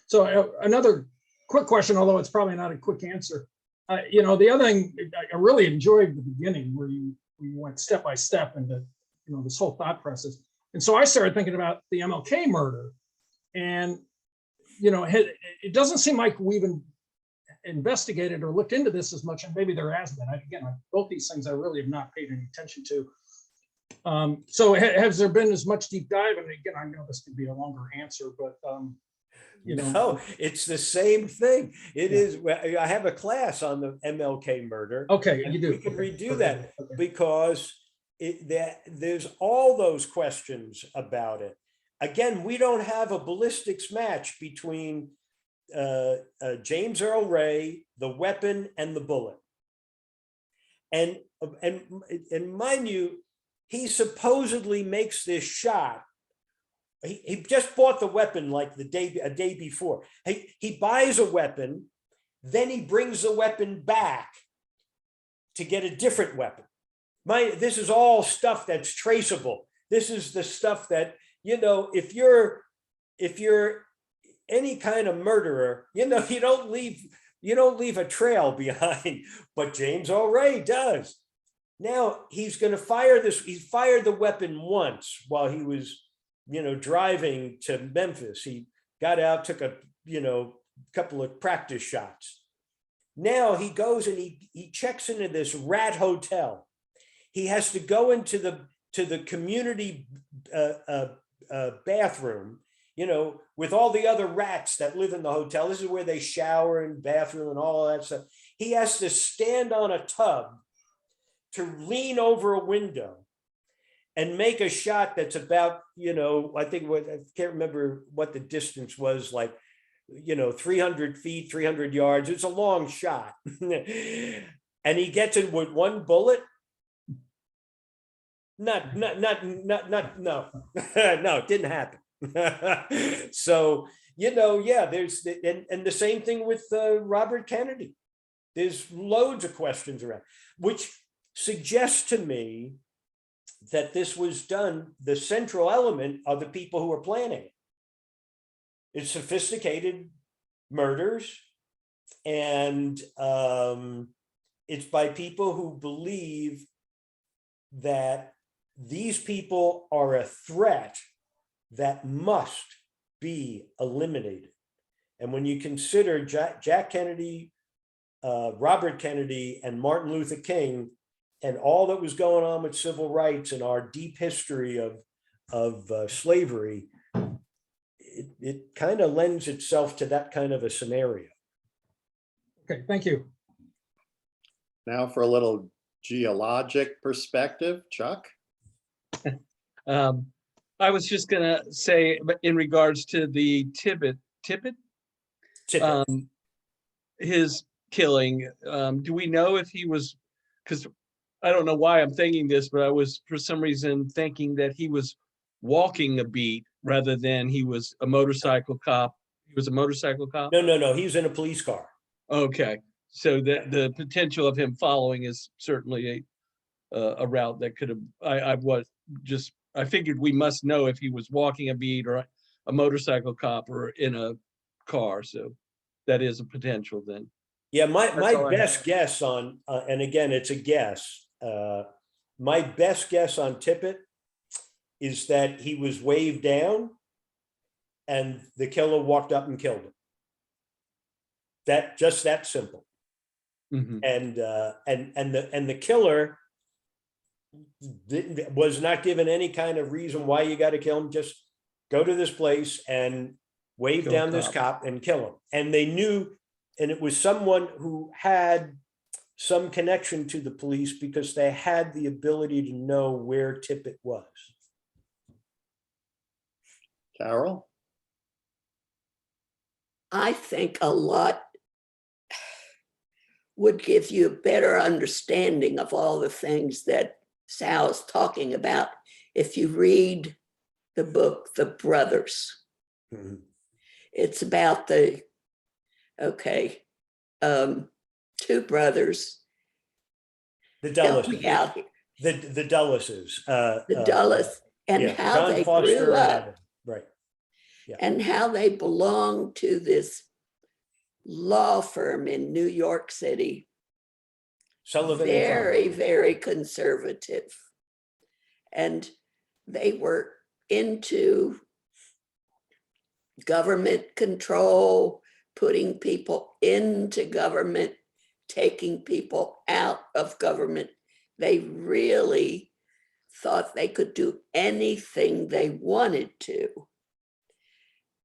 So another quick question, although it's probably not a quick answer. You know, the other thing, I really enjoyed the beginning where you went step by step into, you know, this whole thought process. And so I started thinking about the MLK murder, and, you know, it doesn't seem like we've investigated or looked into this as much, and maybe there has been. Again, both these things I really have not paid any attention to. So has there been as much deep dive? And again, I know this could be a longer answer, but you know. No, it's the same thing. It Yeah. is. I have a class on the MLK murder. Okay, and you do. We can Okay, redo okay, that okay. because there's all those questions about it. Again, we don't have a ballistics match between James Earl Ray, the weapon, and the bullet. And mind you, he supposedly makes this shot. He just bought the weapon like a day before. He buys a weapon, then he brings the weapon back to get a different weapon. This is all stuff that's traceable. This is the stuff that, you know, if you're any kind of murderer, you know, you don't leave a trail behind, but James Earl Ray does. Now he's going to fire this. He fired the weapon once while he was, you know, driving to Memphis. He got out, took a, you know, couple of practice shots. Now he goes and he checks into this rat hotel. He has to go into the community bathroom, you know, with all the other rats that live in the hotel. This is where they shower and bathroom and all that stuff. He has to stand on a tub to lean over a window and make a shot that's about, you know, I can't remember what the distance was, like, you know, 300 feet, 300 yards. It's a long shot. And he gets it with one bullet. No, no, it didn't happen. So, you know, yeah, there's, and the same thing with Robert Kennedy. There's loads of questions around, which suggests to me that this was done, the central element of the people who are planning it. It's sophisticated murders, and it's by people who believe that these people are a threat that must be eliminated. And when you consider Jack Kennedy, Robert Kennedy, and Martin Luther King, and all that was going on with civil rights and our deep history of slavery, it kind of lends itself to that kind of a scenario. Okay, thank you. Now for a little geologic perspective, Chuck. I was just gonna say, in regards to the Tippit, his killing, do we know if he was, because I don't know why I'm thinking this, but I was for some reason thinking that he was walking a beat rather than he was a motorcycle cop. He was a motorcycle cop? No, he was in a police car. Okay, so the potential of him following is certainly a route that could have, I figured we must know if he was walking a beat or a motorcycle cop or in a car, so that is a potential then. Yeah, my best guess on, and again, it's a guess, my best guess on Tippit is that he was waved down and the killer walked up and killed him. Just that simple. Mm-hmm. And the killer was not given any kind of reason why you got to kill him. Just go to this place and wave down this cop and kill him. And they knew, and it was someone who had some connection to the police because they had the ability to know where Tippit was. Carol? I think a lot would give you a better understanding of all the things that Sal's talking about if you read the book, The Brothers. Mhm. It's about two brothers. The Help Dulles, me out here. the Dulleses. The Dulles, and yeah, how John they Foster grew and up, Adam. Right. Yeah. and how they belonged to this law firm in New York City. Sullivan and Very, Cromwell. very conservative. And they were into government control, putting people into government, taking people out of government. They really thought they could do anything they wanted to.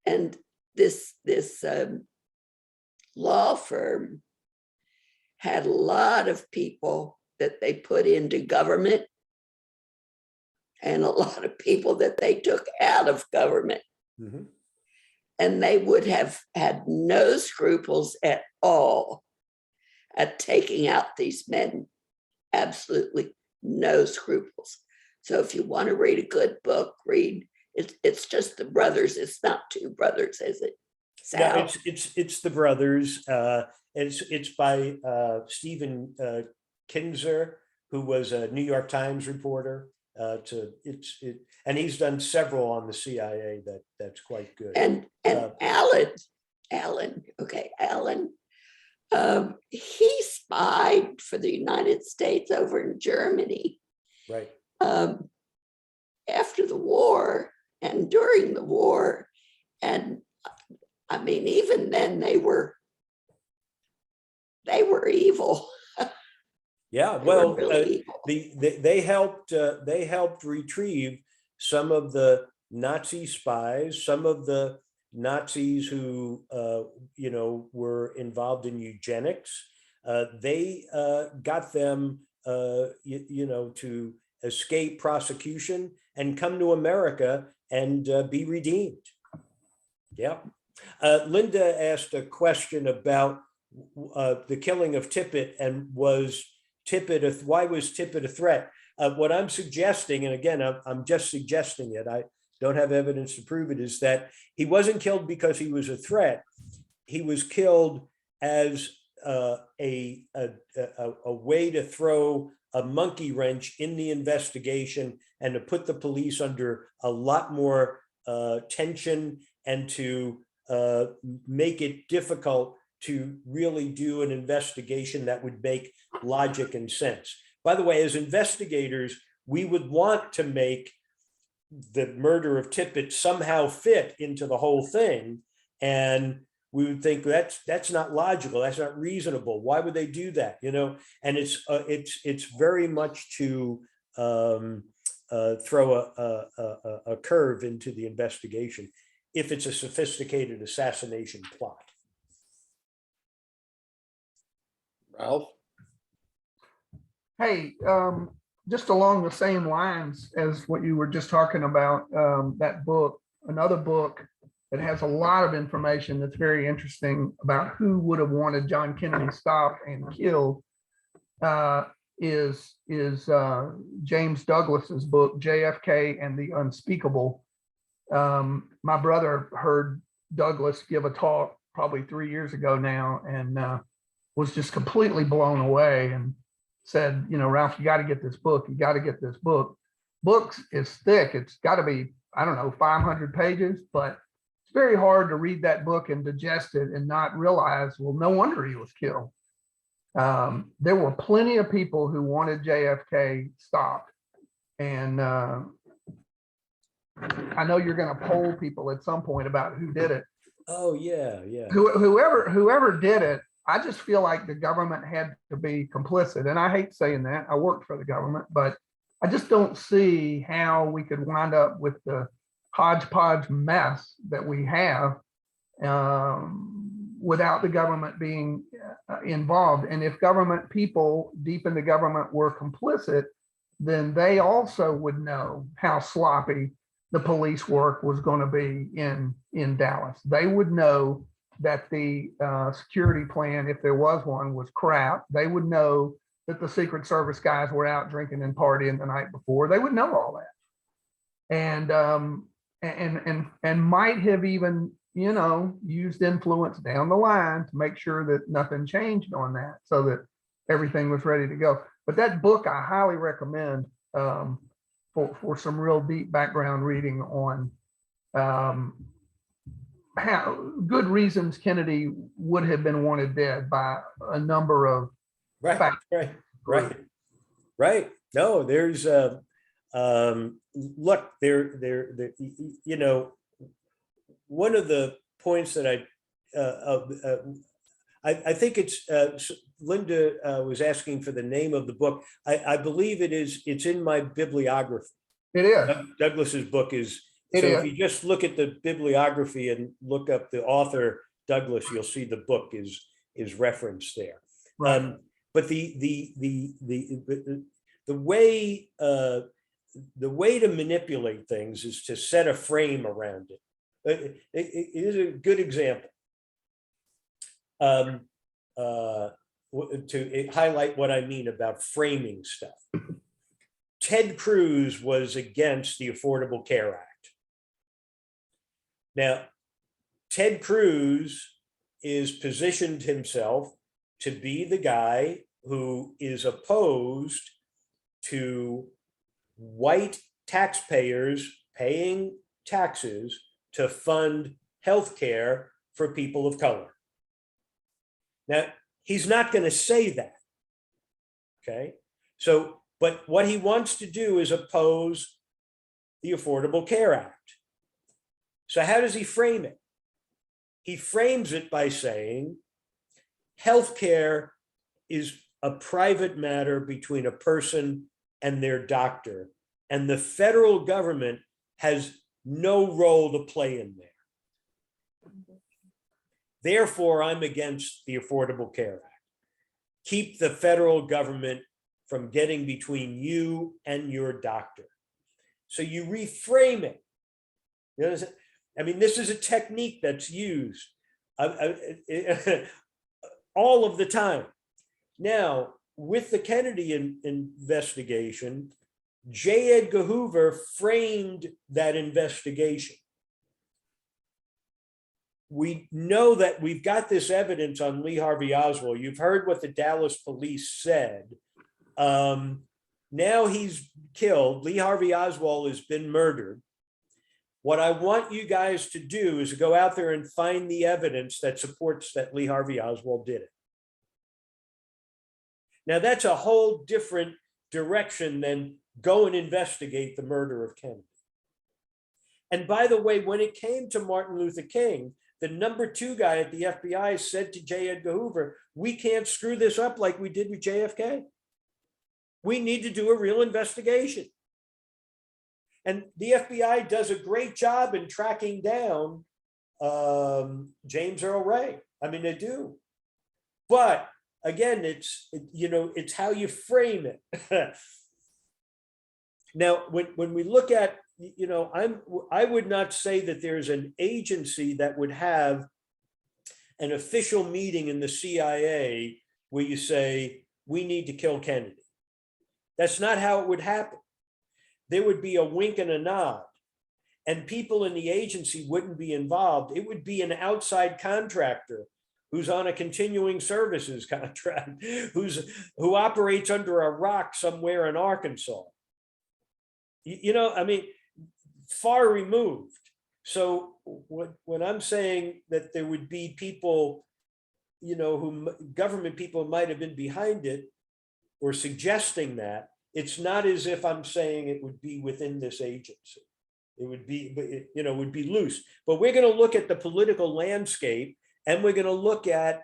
And this law firm had a lot of people that they put into government and a lot of people that they took out of government. Mm-hmm. And they would have had no scruples at all at taking out these men. Absolutely no scruples. So if you want to read a good book, read it's just The Brothers. It's not Two Brothers, is it? Sal? No, it's The Brothers. It's by Steven Kinzer, who was a New York Times reporter. And he's done several on the CIA that's quite good. And Alan, he spied for the United States over in Germany. Right. After the war and during the war. And I mean, even then they were evil. Yeah, well, they helped retrieve some of the Nazi spies, some of the Nazis who were involved in eugenics. They got them to escape prosecution and come to America and be redeemed. Yeah. Linda asked a question about the killing of Tippit, and why was Tippit a threat? What I'm suggesting, and again, I'm just suggesting it, I don't have evidence to prove it, is that he wasn't killed because he was a threat. He was killed as a way to throw a monkey wrench in the investigation and to put the police under a lot more tension and to make it difficult to really do an investigation that would make logic and sense. By the way, as investigators, we would want to make the murder of Tippit somehow fit into the whole thing. And we would think that's not logical, that's not reasonable. Why would they do that? And it's very much to throw a curve into the investigation if it's a sophisticated assassination plot. Ralph? Hey, just along the same lines as what you were just talking about, that book, another book that has a lot of information that's very interesting about who would have wanted John Kennedy stopped and killed is James Douglas's book, JFK and the Unspeakable. My brother heard Douglas give a talk probably 3 years ago now, and was just completely blown away and said, Ralph, you got to get this book. You got to get this book. Books is thick. It's got to be, 500 pages, but it's very hard to read that book and digest it and not realize, well, no wonder he was killed. There were plenty of people who wanted JFK stopped. And I know you're going to poll people at some point about who did it. Oh, yeah. Whoever did it, I just feel like the government had to be complicit. And I hate saying that. I worked for the government, but I just don't see how we could wind up with the hodgepodge mess that we have without the government being involved. And if government people deep in the government were complicit, then they also would know how sloppy the police work was going to be in Dallas. They would know that the security plan, if there was one, was crap. They would know that the Secret Service guys were out drinking and partying the night before. They would know all that, and might have even, you know, used influence down the line to make sure that nothing changed on that, so that everything was ready to go. But that book I highly recommend for some real deep background reading on how good reasons Kennedy would have been wanted dead by a number of factors. Right. No, there's look, there, you know, one of the points that I think it's Linda was asking for the name of the book. I believe it's in my bibliography. It is. Douglas's book is. So if you just look at the bibliography and look up the author Douglas, you'll see the book is referenced there. Right. But the way to manipulate things is to set a frame around it. It is a good example to highlight what I mean about framing stuff. Ted Cruz was against the Affordable Care Act. Now, Ted Cruz is positioned himself to be the guy who is opposed to white taxpayers paying taxes to fund healthcare for people of color. Now, he's not going to say that, okay? So, but what he wants to do is oppose the Affordable Care Act. So how does he frame it? He frames it by saying healthcare is a private matter between a person and their doctor, and the federal government has no role to play in there. Therefore, I'm against the Affordable Care Act. Keep the federal government from getting between you and your doctor. So you reframe it. You know, I mean, this is a technique that's used all of the time. Now, with the Kennedy investigation, J. Edgar Hoover framed that investigation. We know that we've got this evidence on Lee Harvey Oswald. You've heard what the Dallas police said. Now he's killed. Lee Harvey Oswald has been murdered. What I want you guys to do is go out there and find the evidence that supports that Lee Harvey Oswald did it. Now that's a whole different direction than go and investigate the murder of Kennedy. And by the way, when it came to Martin Luther King, the #2 guy at the FBI said to J. Edgar Hoover, we can't screw this up like we did with JFK. We need to do a real investigation. And the FBI does a great job in tracking down James Earl Ray. I mean, they do. But again, it's how you frame it. Now, when we look at, I would not say that there's an agency that would have an official meeting in the CIA where you say, we need to kill Kennedy. That's not how it would happen. There would be a wink and a nod, and people in the agency wouldn't be involved. It would be an outside contractor who's on a continuing services contract, who operates under a rock somewhere in Arkansas. I mean, far removed. So when I'm saying that there would be people, who government people might have been behind it or suggesting that, it's not as if I'm saying it would be within this agency. It would be, would be loose. But we're going to look at the political landscape, and we're going to look at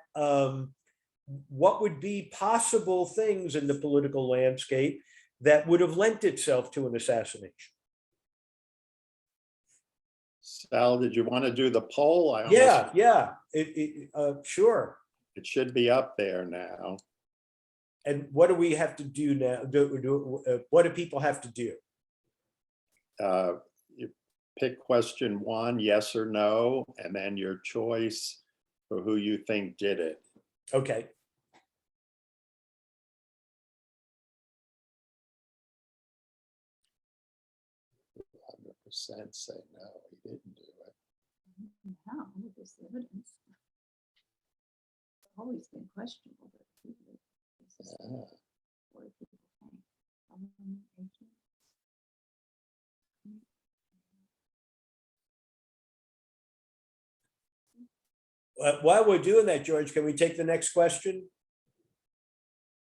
what would be possible things in the political landscape that would have lent itself to an assassination. Sal, did you want to do the poll? Yeah. Sure. It should be up there now. And what do we have to do now? What do people have to do? You pick question 1, yes or no, and then your choice or who you think did it. Okay. Percent say no, he didn't do it. No, there's evidence. Always been questionable. But Yeah. what do people think? While we're doing that, George, can we take the next question?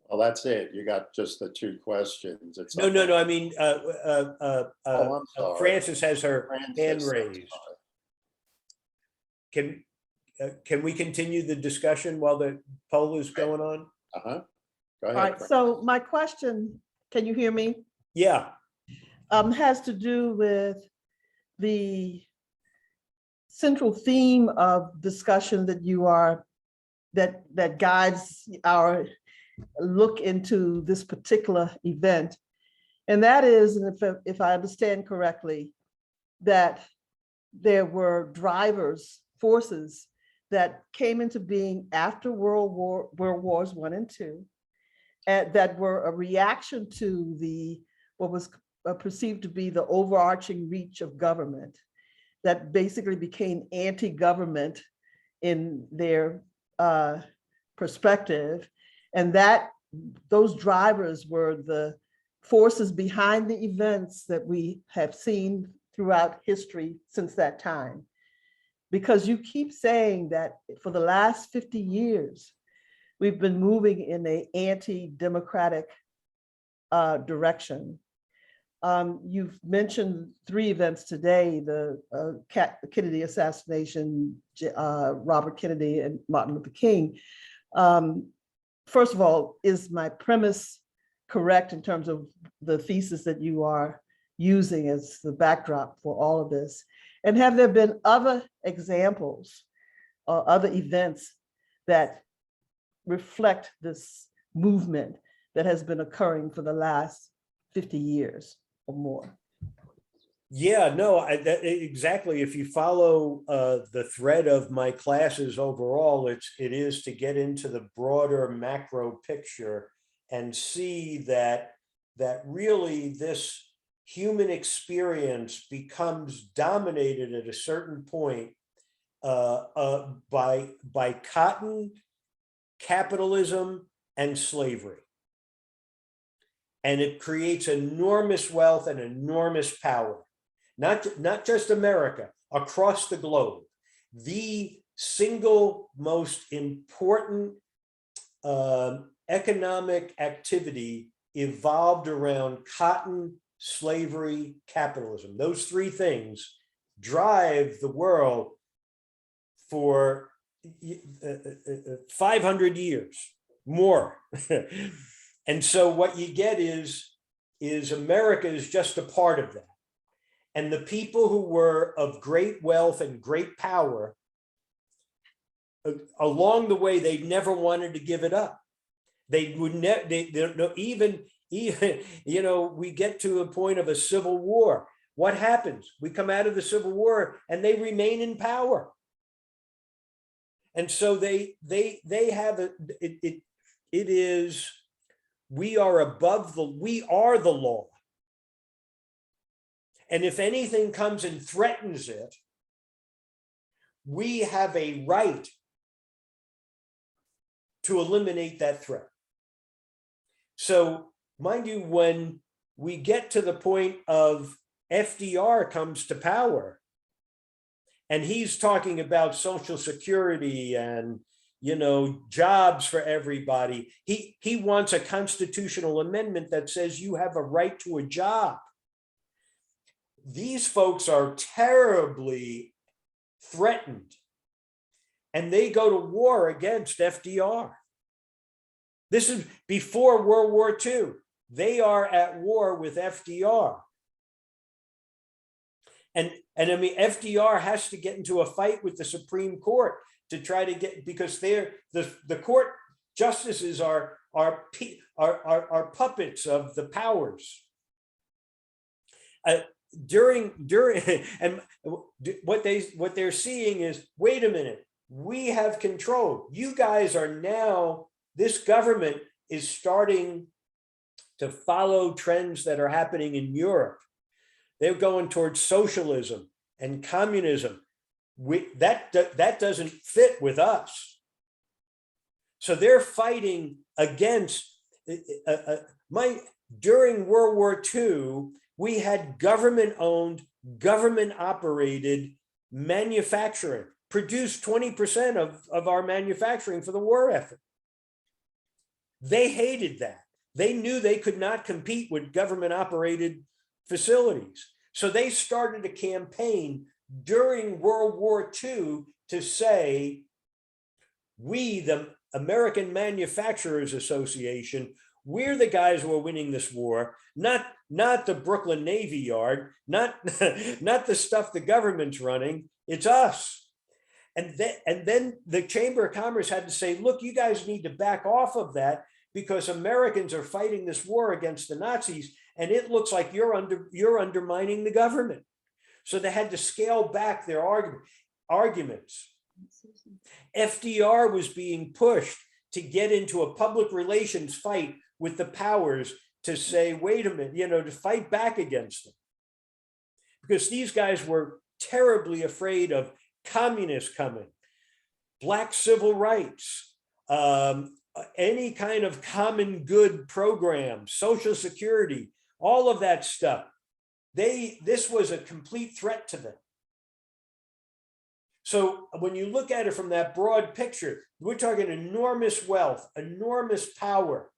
Well, that's it. You got just the 2 questions. It's No, no, no. I mean, I'm sorry. Frances has her hand Francis, I'm raised. sorry. Can we continue the discussion while the poll is going on? Go All ahead. right, so my question, can you hear me? Yeah. Has to do with the central theme of discussion that you are, that guides our look into this particular event. And that is, and if I understand correctly, that there were drivers, forces that came into being after World Wars I and II, and that were a reaction to what was perceived to be the overarching reach of government, that basically became anti-government in their perspective, and that those drivers were the forces behind the events that we have seen throughout history since that time. Because you keep saying that for the last 50 years, we've been moving in an anti-democratic direction. You've mentioned 3 events today, the Kennedy assassination, Robert Kennedy and Martin Luther King. First of all, is my premise correct in terms of the thesis that you are using as the backdrop for all of this? And have there been other examples or other events that reflect this movement that has been occurring for the last 50 years or more? Yeah, no, exactly. If you follow the thread of my classes overall, it is to get into the broader macro picture and see that really this human experience becomes dominated at a certain point by cotton, capitalism, and slavery. And it creates enormous wealth and enormous power. Not just America, across the globe. The single most important economic activity evolved around cotton, slavery, capitalism. Those 3 things drive the world for 500 years more. And so what you get is America is just a part of that. And the people who were of great wealth and great power, along the way, they never wanted to give it up. They would never, even, you know, we get to a point of a civil war. What happens? We come out of the Civil War and they remain in power. And so they have it is, we are above we are the law. And if anything comes and threatens it, we have a right to eliminate that threat. So mind you, when we get to the point of FDR comes to power, and he's talking about Social Security and, you know, jobs for everybody. He wants a constitutional amendment that says you have a right to a job. These folks are terribly threatened, and they go to war against FDR. This is before World War II. They are at war with FDR. And I mean, FDR has to get into a fight with the Supreme Court to try to get, because they're the court justices are puppets of the powers. During and what they're seeing is, wait a minute, we have control. You guys are now, this government is starting to follow trends that are happening in Europe. They're going towards socialism and communism. That doesn't fit with us. So they're fighting against, during World War II, we had government-owned, government-operated manufacturing, produced 20% of our manufacturing for the war effort. They hated that. They knew they could not compete with government-operated facilities. So they started a campaign during World War II to say, we, the American Manufacturers Association, we're the guys who are winning this war, not the Brooklyn Navy Yard, not the stuff the government's running, it's us. And then the Chamber of Commerce had to say, look, you guys need to back off of that because Americans are fighting this war against the Nazis, and it looks like you're undermining the government. So they had to scale back their arguments. FDR was being pushed to get into a public relations fight with the powers to say, wait a minute, to fight back against them. Because these guys were terribly afraid of communists coming, Black civil rights, any kind of common good program, Social Security, all of that stuff. This was a complete threat to them. So when you look at it from that broad picture, we're talking enormous wealth, enormous power.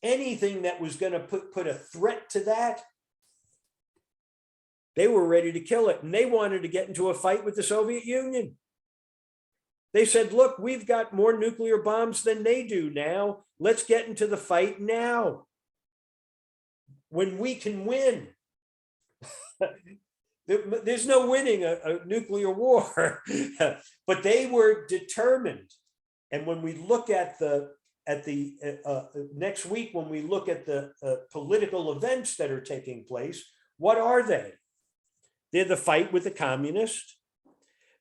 Anything that was going to put a threat to that, they were ready to kill it. And they wanted to get into a fight with the Soviet Union. They said, look, we've got more nuclear bombs than they do now. Let's get into the fight now, when we can win. There's no winning a nuclear war, but they were determined. And when we look at next week, when we look at the political events that are taking place, what are they? They're the fight with the communists.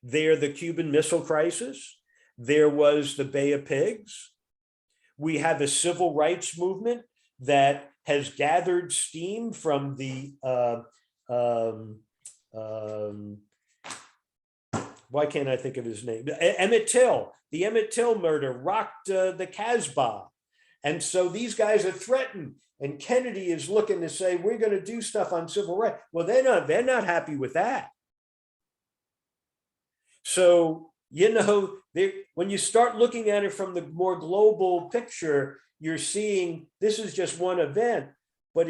They're the Cuban Missile Crisis. There was the Bay of Pigs. We have a civil rights movement that has gathered steam from the why can't I think of his name? Emmett Till. The Emmett Till murder rocked the Casbah. And so these guys are threatened. And Kennedy is looking to say, we're going to do stuff on civil rights. Well, they're not happy with that. So, when you start looking at it from the more global picture, you're seeing this is just one event, but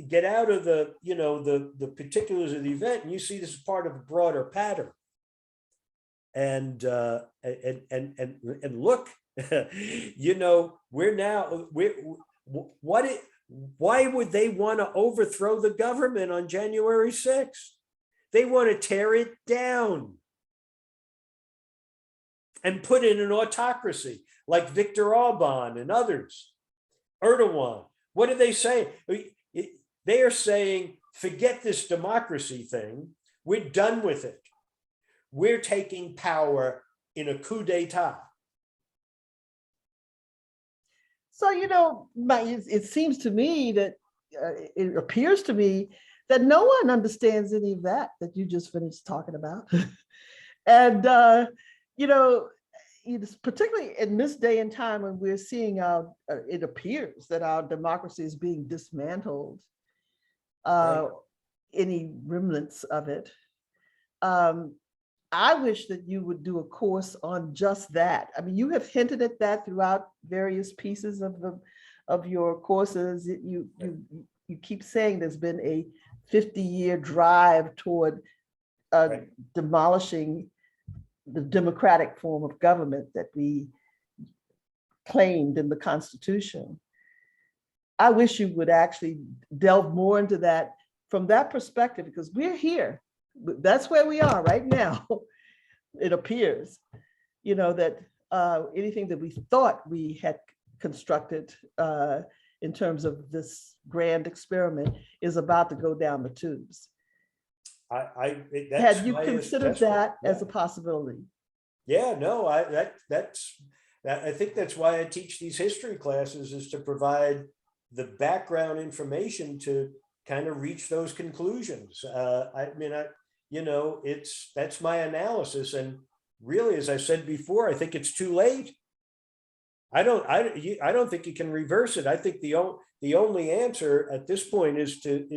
get out of the particulars of the event, and you see this is part of a broader pattern. And look, why would they want to overthrow the government on January 6th? They want to tear it down and put in an autocracy like Viktor Orban and others. Erdogan, what are they saying? They are saying, forget this democracy thing. We're done with it. We're taking power in a coup d'etat. So, it seems to me that it appears to me that no one understands any of that you just finished talking about. And, particularly in this day and time when we're seeing it appears that our democracy is being dismantled, right. Any remnants of it. I wish that you would do a course on just that. I mean, you have hinted at that throughout various pieces of your courses. You keep saying there's been a 50-year drive toward right. demolishing the democratic form of government that we claimed in the Constitution. I wish you would actually delve more into that from that perspective, because we're here. That's where we are right now. It appears, that anything that we thought we had constructed in terms of this grand experiment is about to go down the tubes. Had you considered that as a possibility? Yeah, no, I think that's why I teach these history classes, is to provide the background information to kind of reach those conclusions. I mean, that's my analysis. And really, as I said before, I think it's too late. I don't think you can reverse it. I think the only answer at this point is to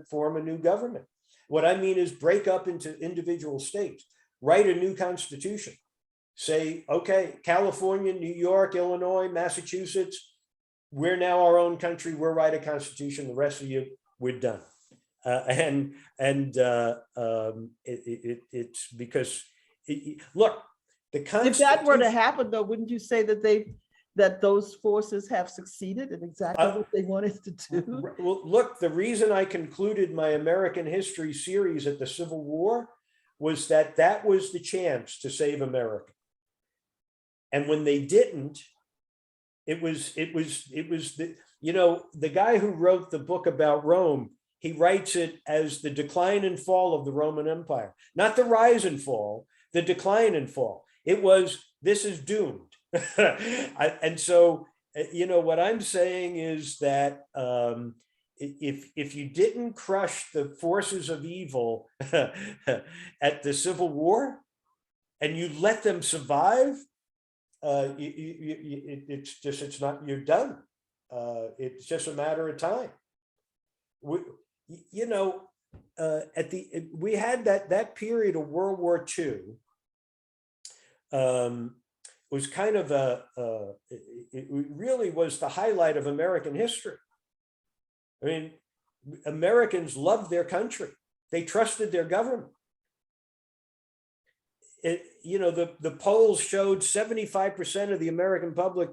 form a new government. What I mean is break up into individual states, write a new constitution. Say, okay, California, New York, Illinois, Massachusetts, we're now our own country. We'll write a constitution. The rest of you, we're done. It's because look, the constitution. If that were to happen, though, wouldn't you say that those forces have succeeded in exactly what they wanted to do? Well, look, the reason I concluded my American history series at the Civil War was that was the chance to save America. And when they didn't, it was the guy who wrote the book about Rome, he writes it as the decline and fall of the Roman Empire, not the rise and fall, the decline and fall. It was, this is doomed. And so, what I'm saying is that if you didn't crush the forces of evil at the Civil War and you let them survive, you're done. It's just a matter of time. We had that period of World War II. Was kind of it really was the highlight of American history. I mean, Americans loved their country. They trusted their government. The polls showed 75% of the American public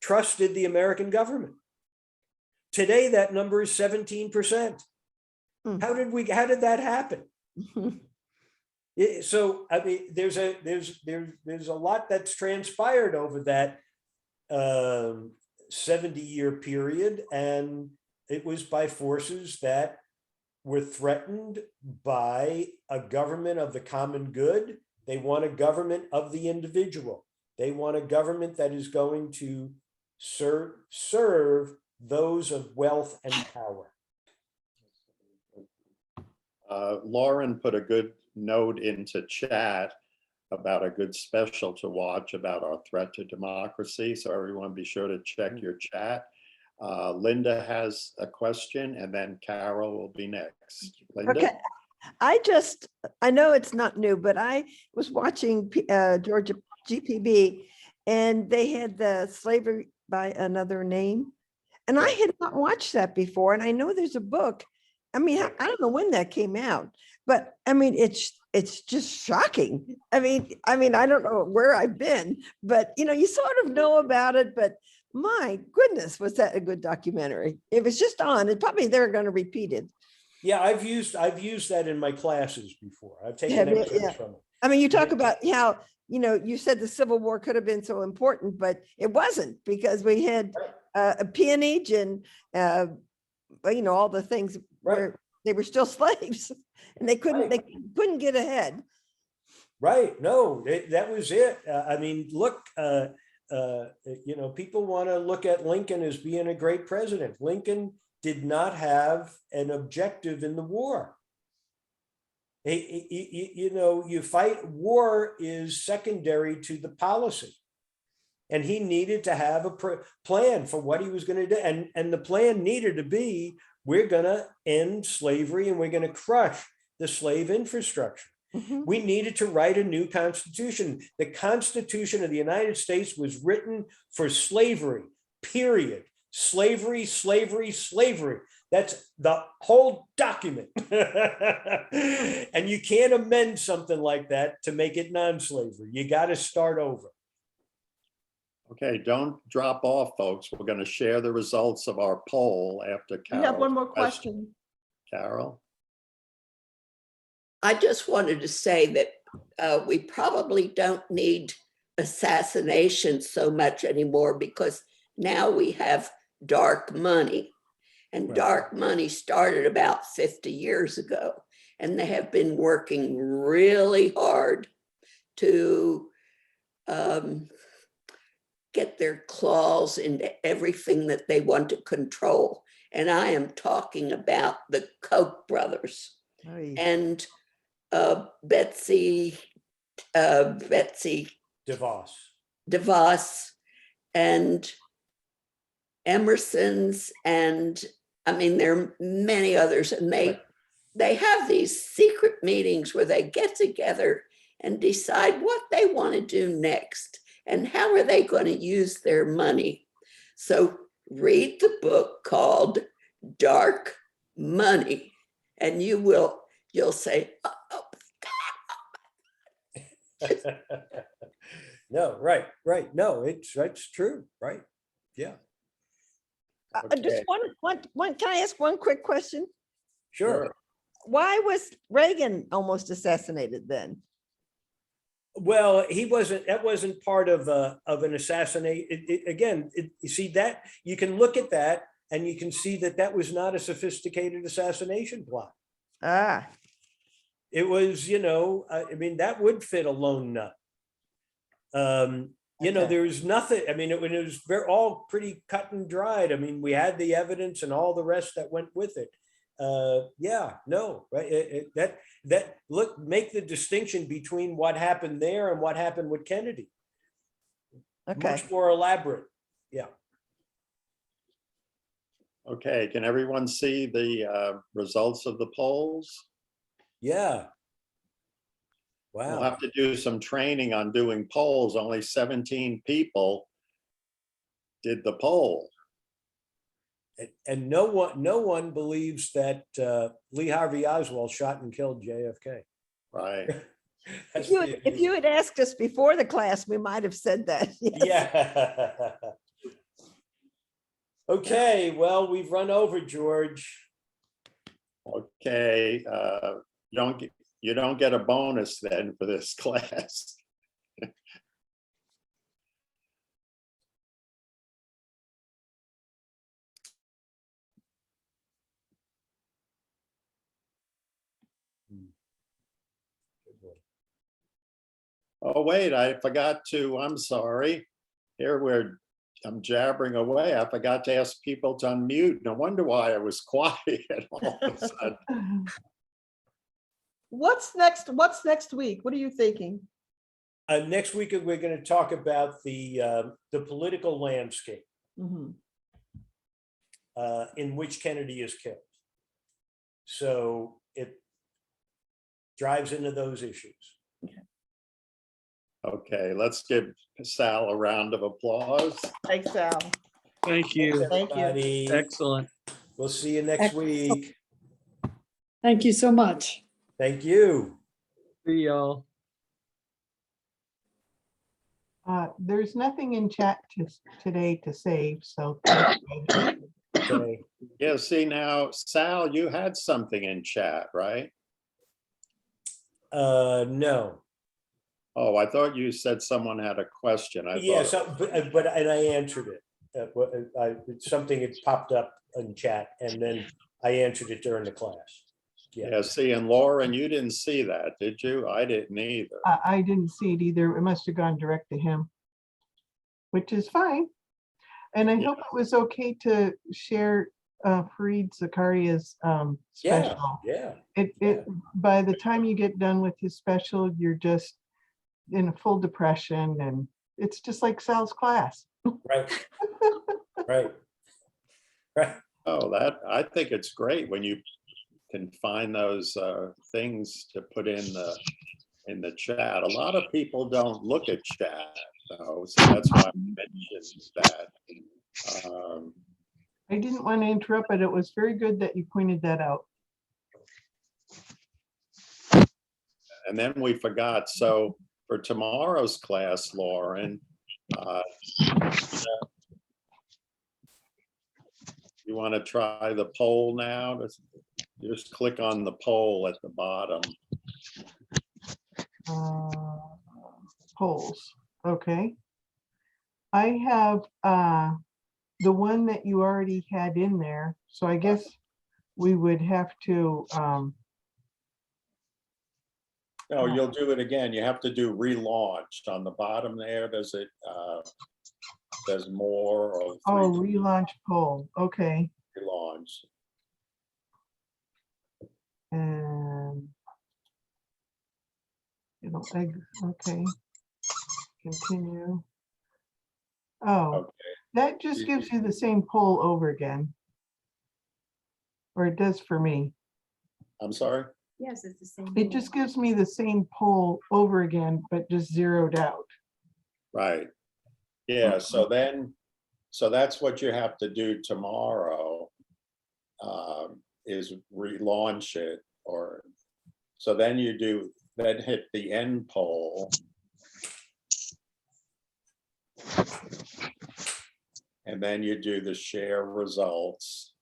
trusted the American government. Today, that number is 17%. How did that happen? So, I mean, there's a lot that's transpired over that 70-year period, and it was by forces that were threatened by a government of the common good. They want a government of the individual. They want a government that is going to serve those of wealth and power. Lauren put a good note into chat about a good special to watch about our threat to democracy. So everyone be sure to check your chat. Linda has a question, and then Carol will be next. Linda? Okay. I know it's not new, but I was watching Georgia GPB, and they had the Slavery by Another Name. And I had not watched that before. And I know there's a book. I mean, I don't know when that came out, but I mean, it's just shocking. I mean, I don't know where I've been, but you sort of know about it, but my goodness, was that a good documentary? It was just on, and probably they're going to repeat it. Yeah, I've used that in my classes before. I've taken excerpts from it. I mean, you talk about how, you said the Civil War could have been so important, but it wasn't, because we had a peonage and, all the things where they were still slaves and they couldn't get ahead. Right. No, that was it. I mean, look, people want to look at Lincoln as being a great president. Lincoln did not have an objective in the war. You fight, war is secondary to the policy. And he needed to have a plan for what he was going to do. And the plan needed to be, we're going to end slavery and we're going to crush the slave infrastructure. Mm-hmm. We needed to write a new constitution. The Constitution of the United States was written for slavery, period. Slavery, slavery, slavery. That's the whole document. And you can't amend something like that to make it non-slavery. You got to start over. Okay, don't drop off, folks. We're going to share the results of our poll after Carol. We have one more question. Carol? I just wanted to say that we probably don't need assassination so much anymore, because now we have dark money. And dark money started about 50 years ago. And they have been working really hard to get their claws into everything that they want to control. And I am talking about the Koch brothers and Betsy DeVos and Emerson's, and I mean, there are many others, and they have these secret meetings where they get together and decide what they want to do next and how are they going to use their money. So read the book called Dark Money, and you'll say, oh, no, right. No, it's true, right? Yeah. Just one. Can I ask one quick question? Sure. Why was Reagan almost assassinated then? Well, that wasn't part of an assassination. You see that, you can look at that and you can see that was not a sophisticated assassination plot. It was, I mean, that would fit a lone nut. There was nothing, I mean, it was all pretty cut and dried. I mean, we had the evidence and all the rest that went with it. Right? Make the distinction between what happened there and what happened with Kennedy. Much more elaborate. Yeah. Okay, can everyone see the results of the polls? Yeah. Wow. We'll have to do some training on doing polls. Only 17 people did the poll. And no one believes that Lee Harvey Oswald shot and killed JFK. Right. If you had asked us before the class, we might have said that. Yes. Yeah. Okay, well, we've run over, George. Okay, you don't get a bonus then for this class. Oh, wait, I forgot to, I'm sorry. Here I'm jabbering away. I forgot to ask people to unmute. No wonder why I was quiet all of a sudden. What's next week? What are you thinking? Next week, we're going to talk about the political landscape in which Kennedy is killed. So it drives into those issues. Okay, let's give Sal a round of applause. Thanks, Sal. Thank you. Thank you. Excellent. We'll see you next week. Thank you so much. Thank you. See y'all. There's nothing in chat today to save, so. Okay. Yeah, see now, Sal, you had something in chat, right? No. Oh, I thought you said someone had a question. Yes, but I answered it. Something had popped up in chat, and then I answered it during the class. Yeah, see, and Lauren, you didn't see that, did you? I didn't either. I didn't see it either. It must have gone direct to him, which is fine. And I hope it was okay to share Fareed Zakaria's special. Yeah. By the time you get done with his special, you're just in a full depression, and it's just like Sal's class. Right. Right. Oh, I think it's great when you can find those things to put in the chat. A lot of people don't look at chat, though, so that's why I mentioned that. I didn't want to interrupt, but it was very good that you pointed that out. And then we forgot, so for tomorrow's class, Lauren, you want to try the poll now? Just click on the poll at the bottom. Polls. Okay. I have the one that you already had in there. So I guess we would have to No, you'll do it again. You have to do relaunched on the bottom there. Does it, there's more of Oh, relaunch poll. Okay. relaunch. And okay. Continue. Oh, Okay. that just gives you the same poll over again. Or it does for me. I'm sorry? Yes, it's the same. It just gives me the same poll over again, but just zeroed out. Right. Yeah, so then, so that's what you have to do tomorrow, is relaunch it, or, so then you do, then hit the end poll. And then you do the share results.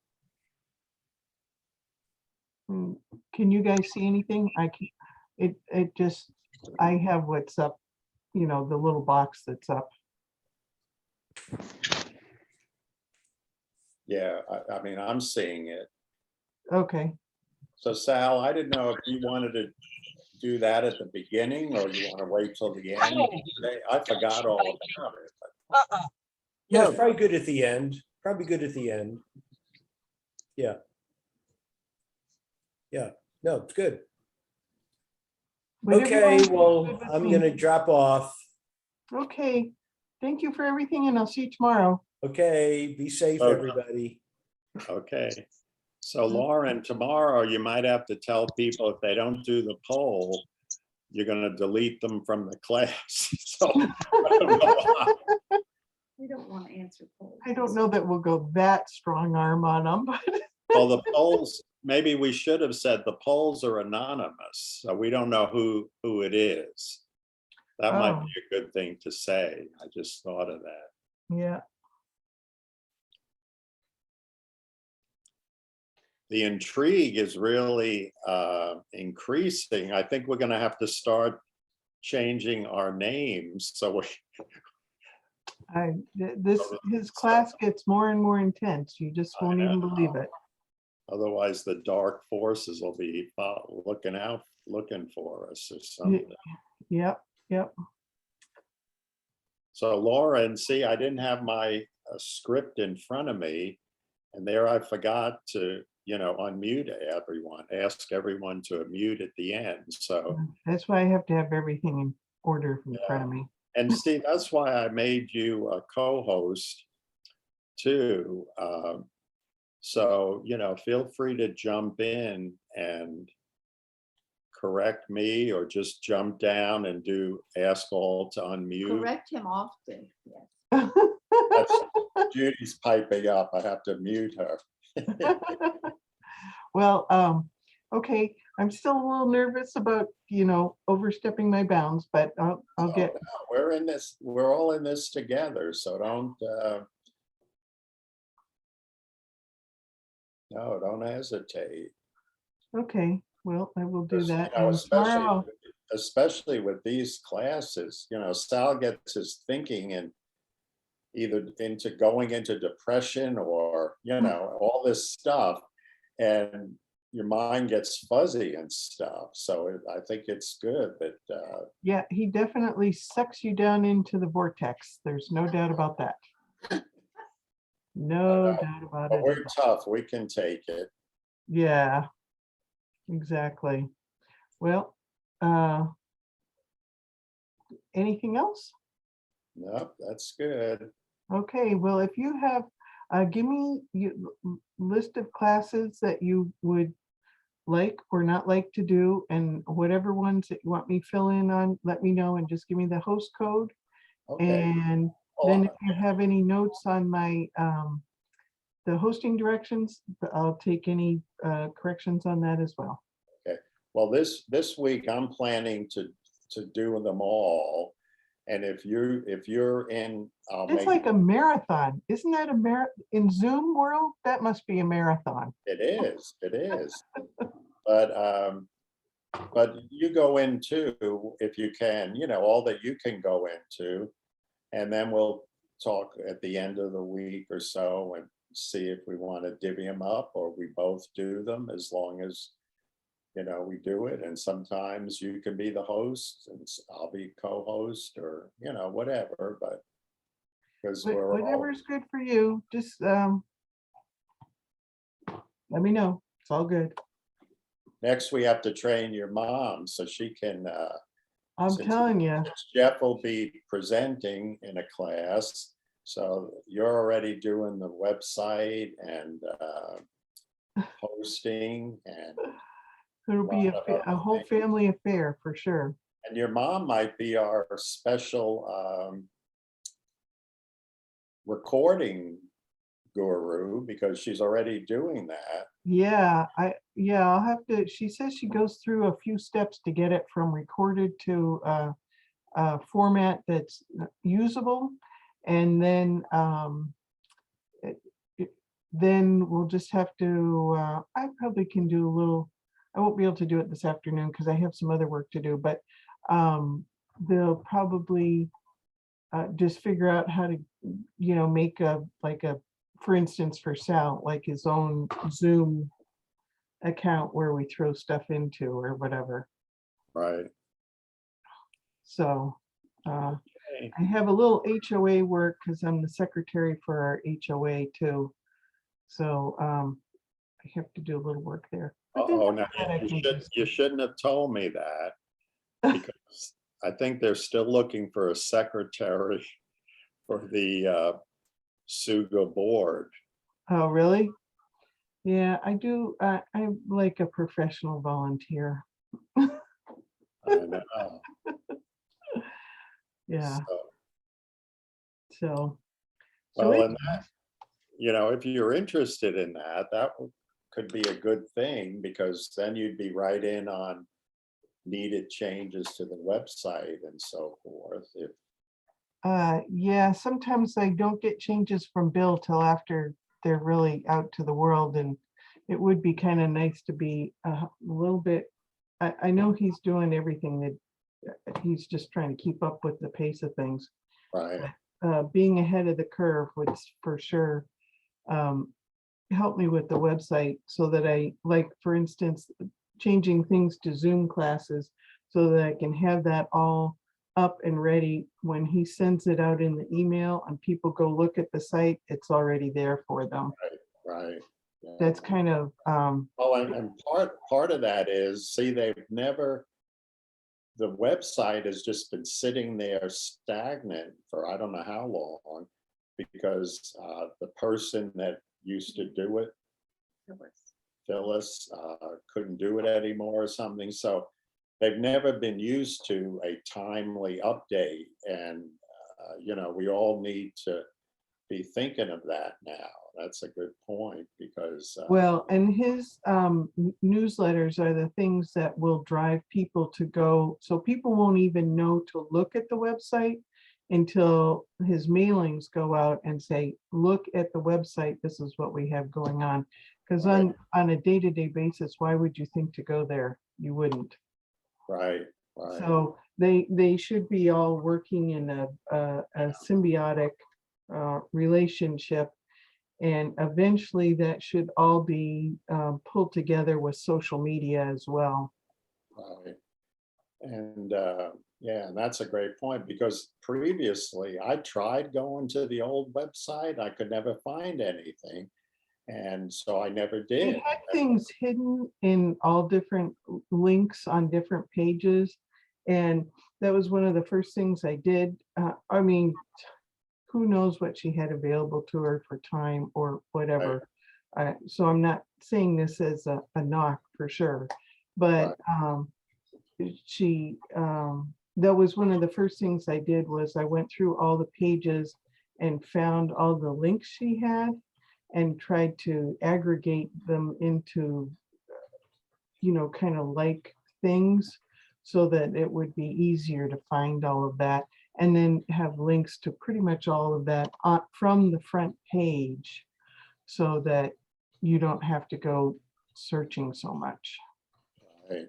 Can you guys see anything? I can, it just, I have what's up, you know, the little box that's up. Yeah, I mean, I'm seeing it. Okay. So Sal, I didn't know if you wanted to do that at the beginning or you want to wait till the end. I forgot all about it. But... Yeah, it's probably good at the end. Probably good at the end. Yeah. Yeah, no, it's good. Okay, well, I'm gonna drop off. Okay, thank you for everything and I'll see you tomorrow. Okay, be safe, everybody. Okay. So Lauren, tomorrow you might have to tell people if they don't do the poll, you're gonna delete them from the class. So I don't know. We don't want to answer polls. I don't know that we'll go that strong arm on them, but. Well, the polls, maybe we should have said the polls are anonymous, so we don't know who it is. That might be a good thing to say. I just thought of that. Yeah. The intrigue is really increasing. I think we're going to have to start changing our names. So his class gets more and more intense. You just won't even believe it. Otherwise, the dark forces will be looking for us or something. Yep, yep. So Lauren, see, I didn't have my script in front of me, and there I forgot to, you know, unmute everyone, ask everyone to mute at the end. So that's why I have to have everything in order in front of me. And see, that's why I made you a co-host too. So, you know, feel free to jump in and correct me or just jump down and ask all to unmute. Correct him often, yes. That's, Judy's piping up. I have to mute her. Well, okay. I'm still a little nervous about, you know, overstepping my bounds, but I'll get. No, we're in this. We're all in this together. So don't hesitate. Okay. Well, I will do that. You know, especially with these classes, you know, Sal gets his thinking and either into going into depression or, you know, all this stuff, and your mind gets fuzzy and stuff. So I think it's good that. Yeah, he definitely sucks you down into the vortex. There's no doubt about that. No doubt about it. We're tough. We can take it. Yeah, exactly. Well, anything else? Nope, that's good. Okay, well, if you have, give me your list of classes that you would like or not like to do, and whatever ones that you want me to fill in on, let me know and just give me the host code. Okay. And then if you have any notes on my the hosting directions, I'll take any corrections on that as well. Okay. Well, this week I'm planning to do them all. And if you're in, it's like a marathon. Isn't that a marathon in Zoom world? That must be a marathon. It is. It is. But you go into, if you can, you know, all that you can go into, and then we'll talk at the end of the week or so and see if we want to divvy them up or we both do them, as long as we do it, and sometimes you can be the host and I'll be co-host, or, whatever, but because we're all, Whatever's good for you, just let me know. It's all good. next we have to train your mom so she can, I'm since telling you. Jeff will be presenting in a class, so you're already doing the website and hosting, and It'll be lot of a whole things. family affair for sure. And your mom might be our special recording guru, because she's already doing that. Yeah, I'll have to, she says she goes through a few steps to get it from recorded to a format that's usable. And then then we'll just have to, I probably can do a little, I won't be able to do it this afternoon because I have some other work to do, but they'll probably just figure out how to, make for instance, for Sal, like his own Zoom account where we throw stuff into or whatever. Right. So I have a little HOA work because I'm the secretary for our HOA too. So I have to do a little work there. Oh, no, you shouldn't have told me that, because I think they're still looking for a secretary for the Suga board. Oh, really? Yeah, I do. I'm like a professional volunteer. I know. Yeah. So Well, and that, if you're interested in that, that could be a good thing, because then you'd be right in on needed changes to the website and so forth. Yeah, sometimes I don't get changes from Bill till after they're really out to the world, and it would be kind of nice to be a little bit, I know he's doing everything that he's just trying to keep up with the pace of things. Right. Being ahead of the curve would for sure help me with the website, so that I, like, for instance, changing things to Zoom classes so that I can have that all up and ready when he sends it out in the email and people go look at the site, it's already there for them. Right. Yeah. That's kind of and part of that is, see, the website has just been sitting there stagnant for I don't know how long, because the person that used to do it, Phyllis, couldn't do it anymore or something. So they've never been used to a timely update. And, we all need to be thinking of that now. That's a good point, because well, and his newsletters are the things that will drive people to go, so people won't even know to look at the website until his mailings go out and say, look at the website, this is what we have going on. Because on a day-to-day basis, why would you think to go there? You wouldn't. Right. So they should be all working in a symbiotic relationship, and eventually that should all be pulled together with social media as well. Right. And yeah, and that's a great point, because previously I tried going to the old website, I could never find anything, and so I never did. They had things hidden in all different links on different pages, and that was one of the first things I did. I mean, who knows what she had available to her for time or whatever. So I'm not saying this as a knock for sure, but that was one of the first things I did, was I went through all the pages and found all the links she had and tried to aggregate them into, kind of like things, so that it would be easier to find all of that, and then have links to pretty much all of that from the front page, so that you don't have to go searching so much. Right.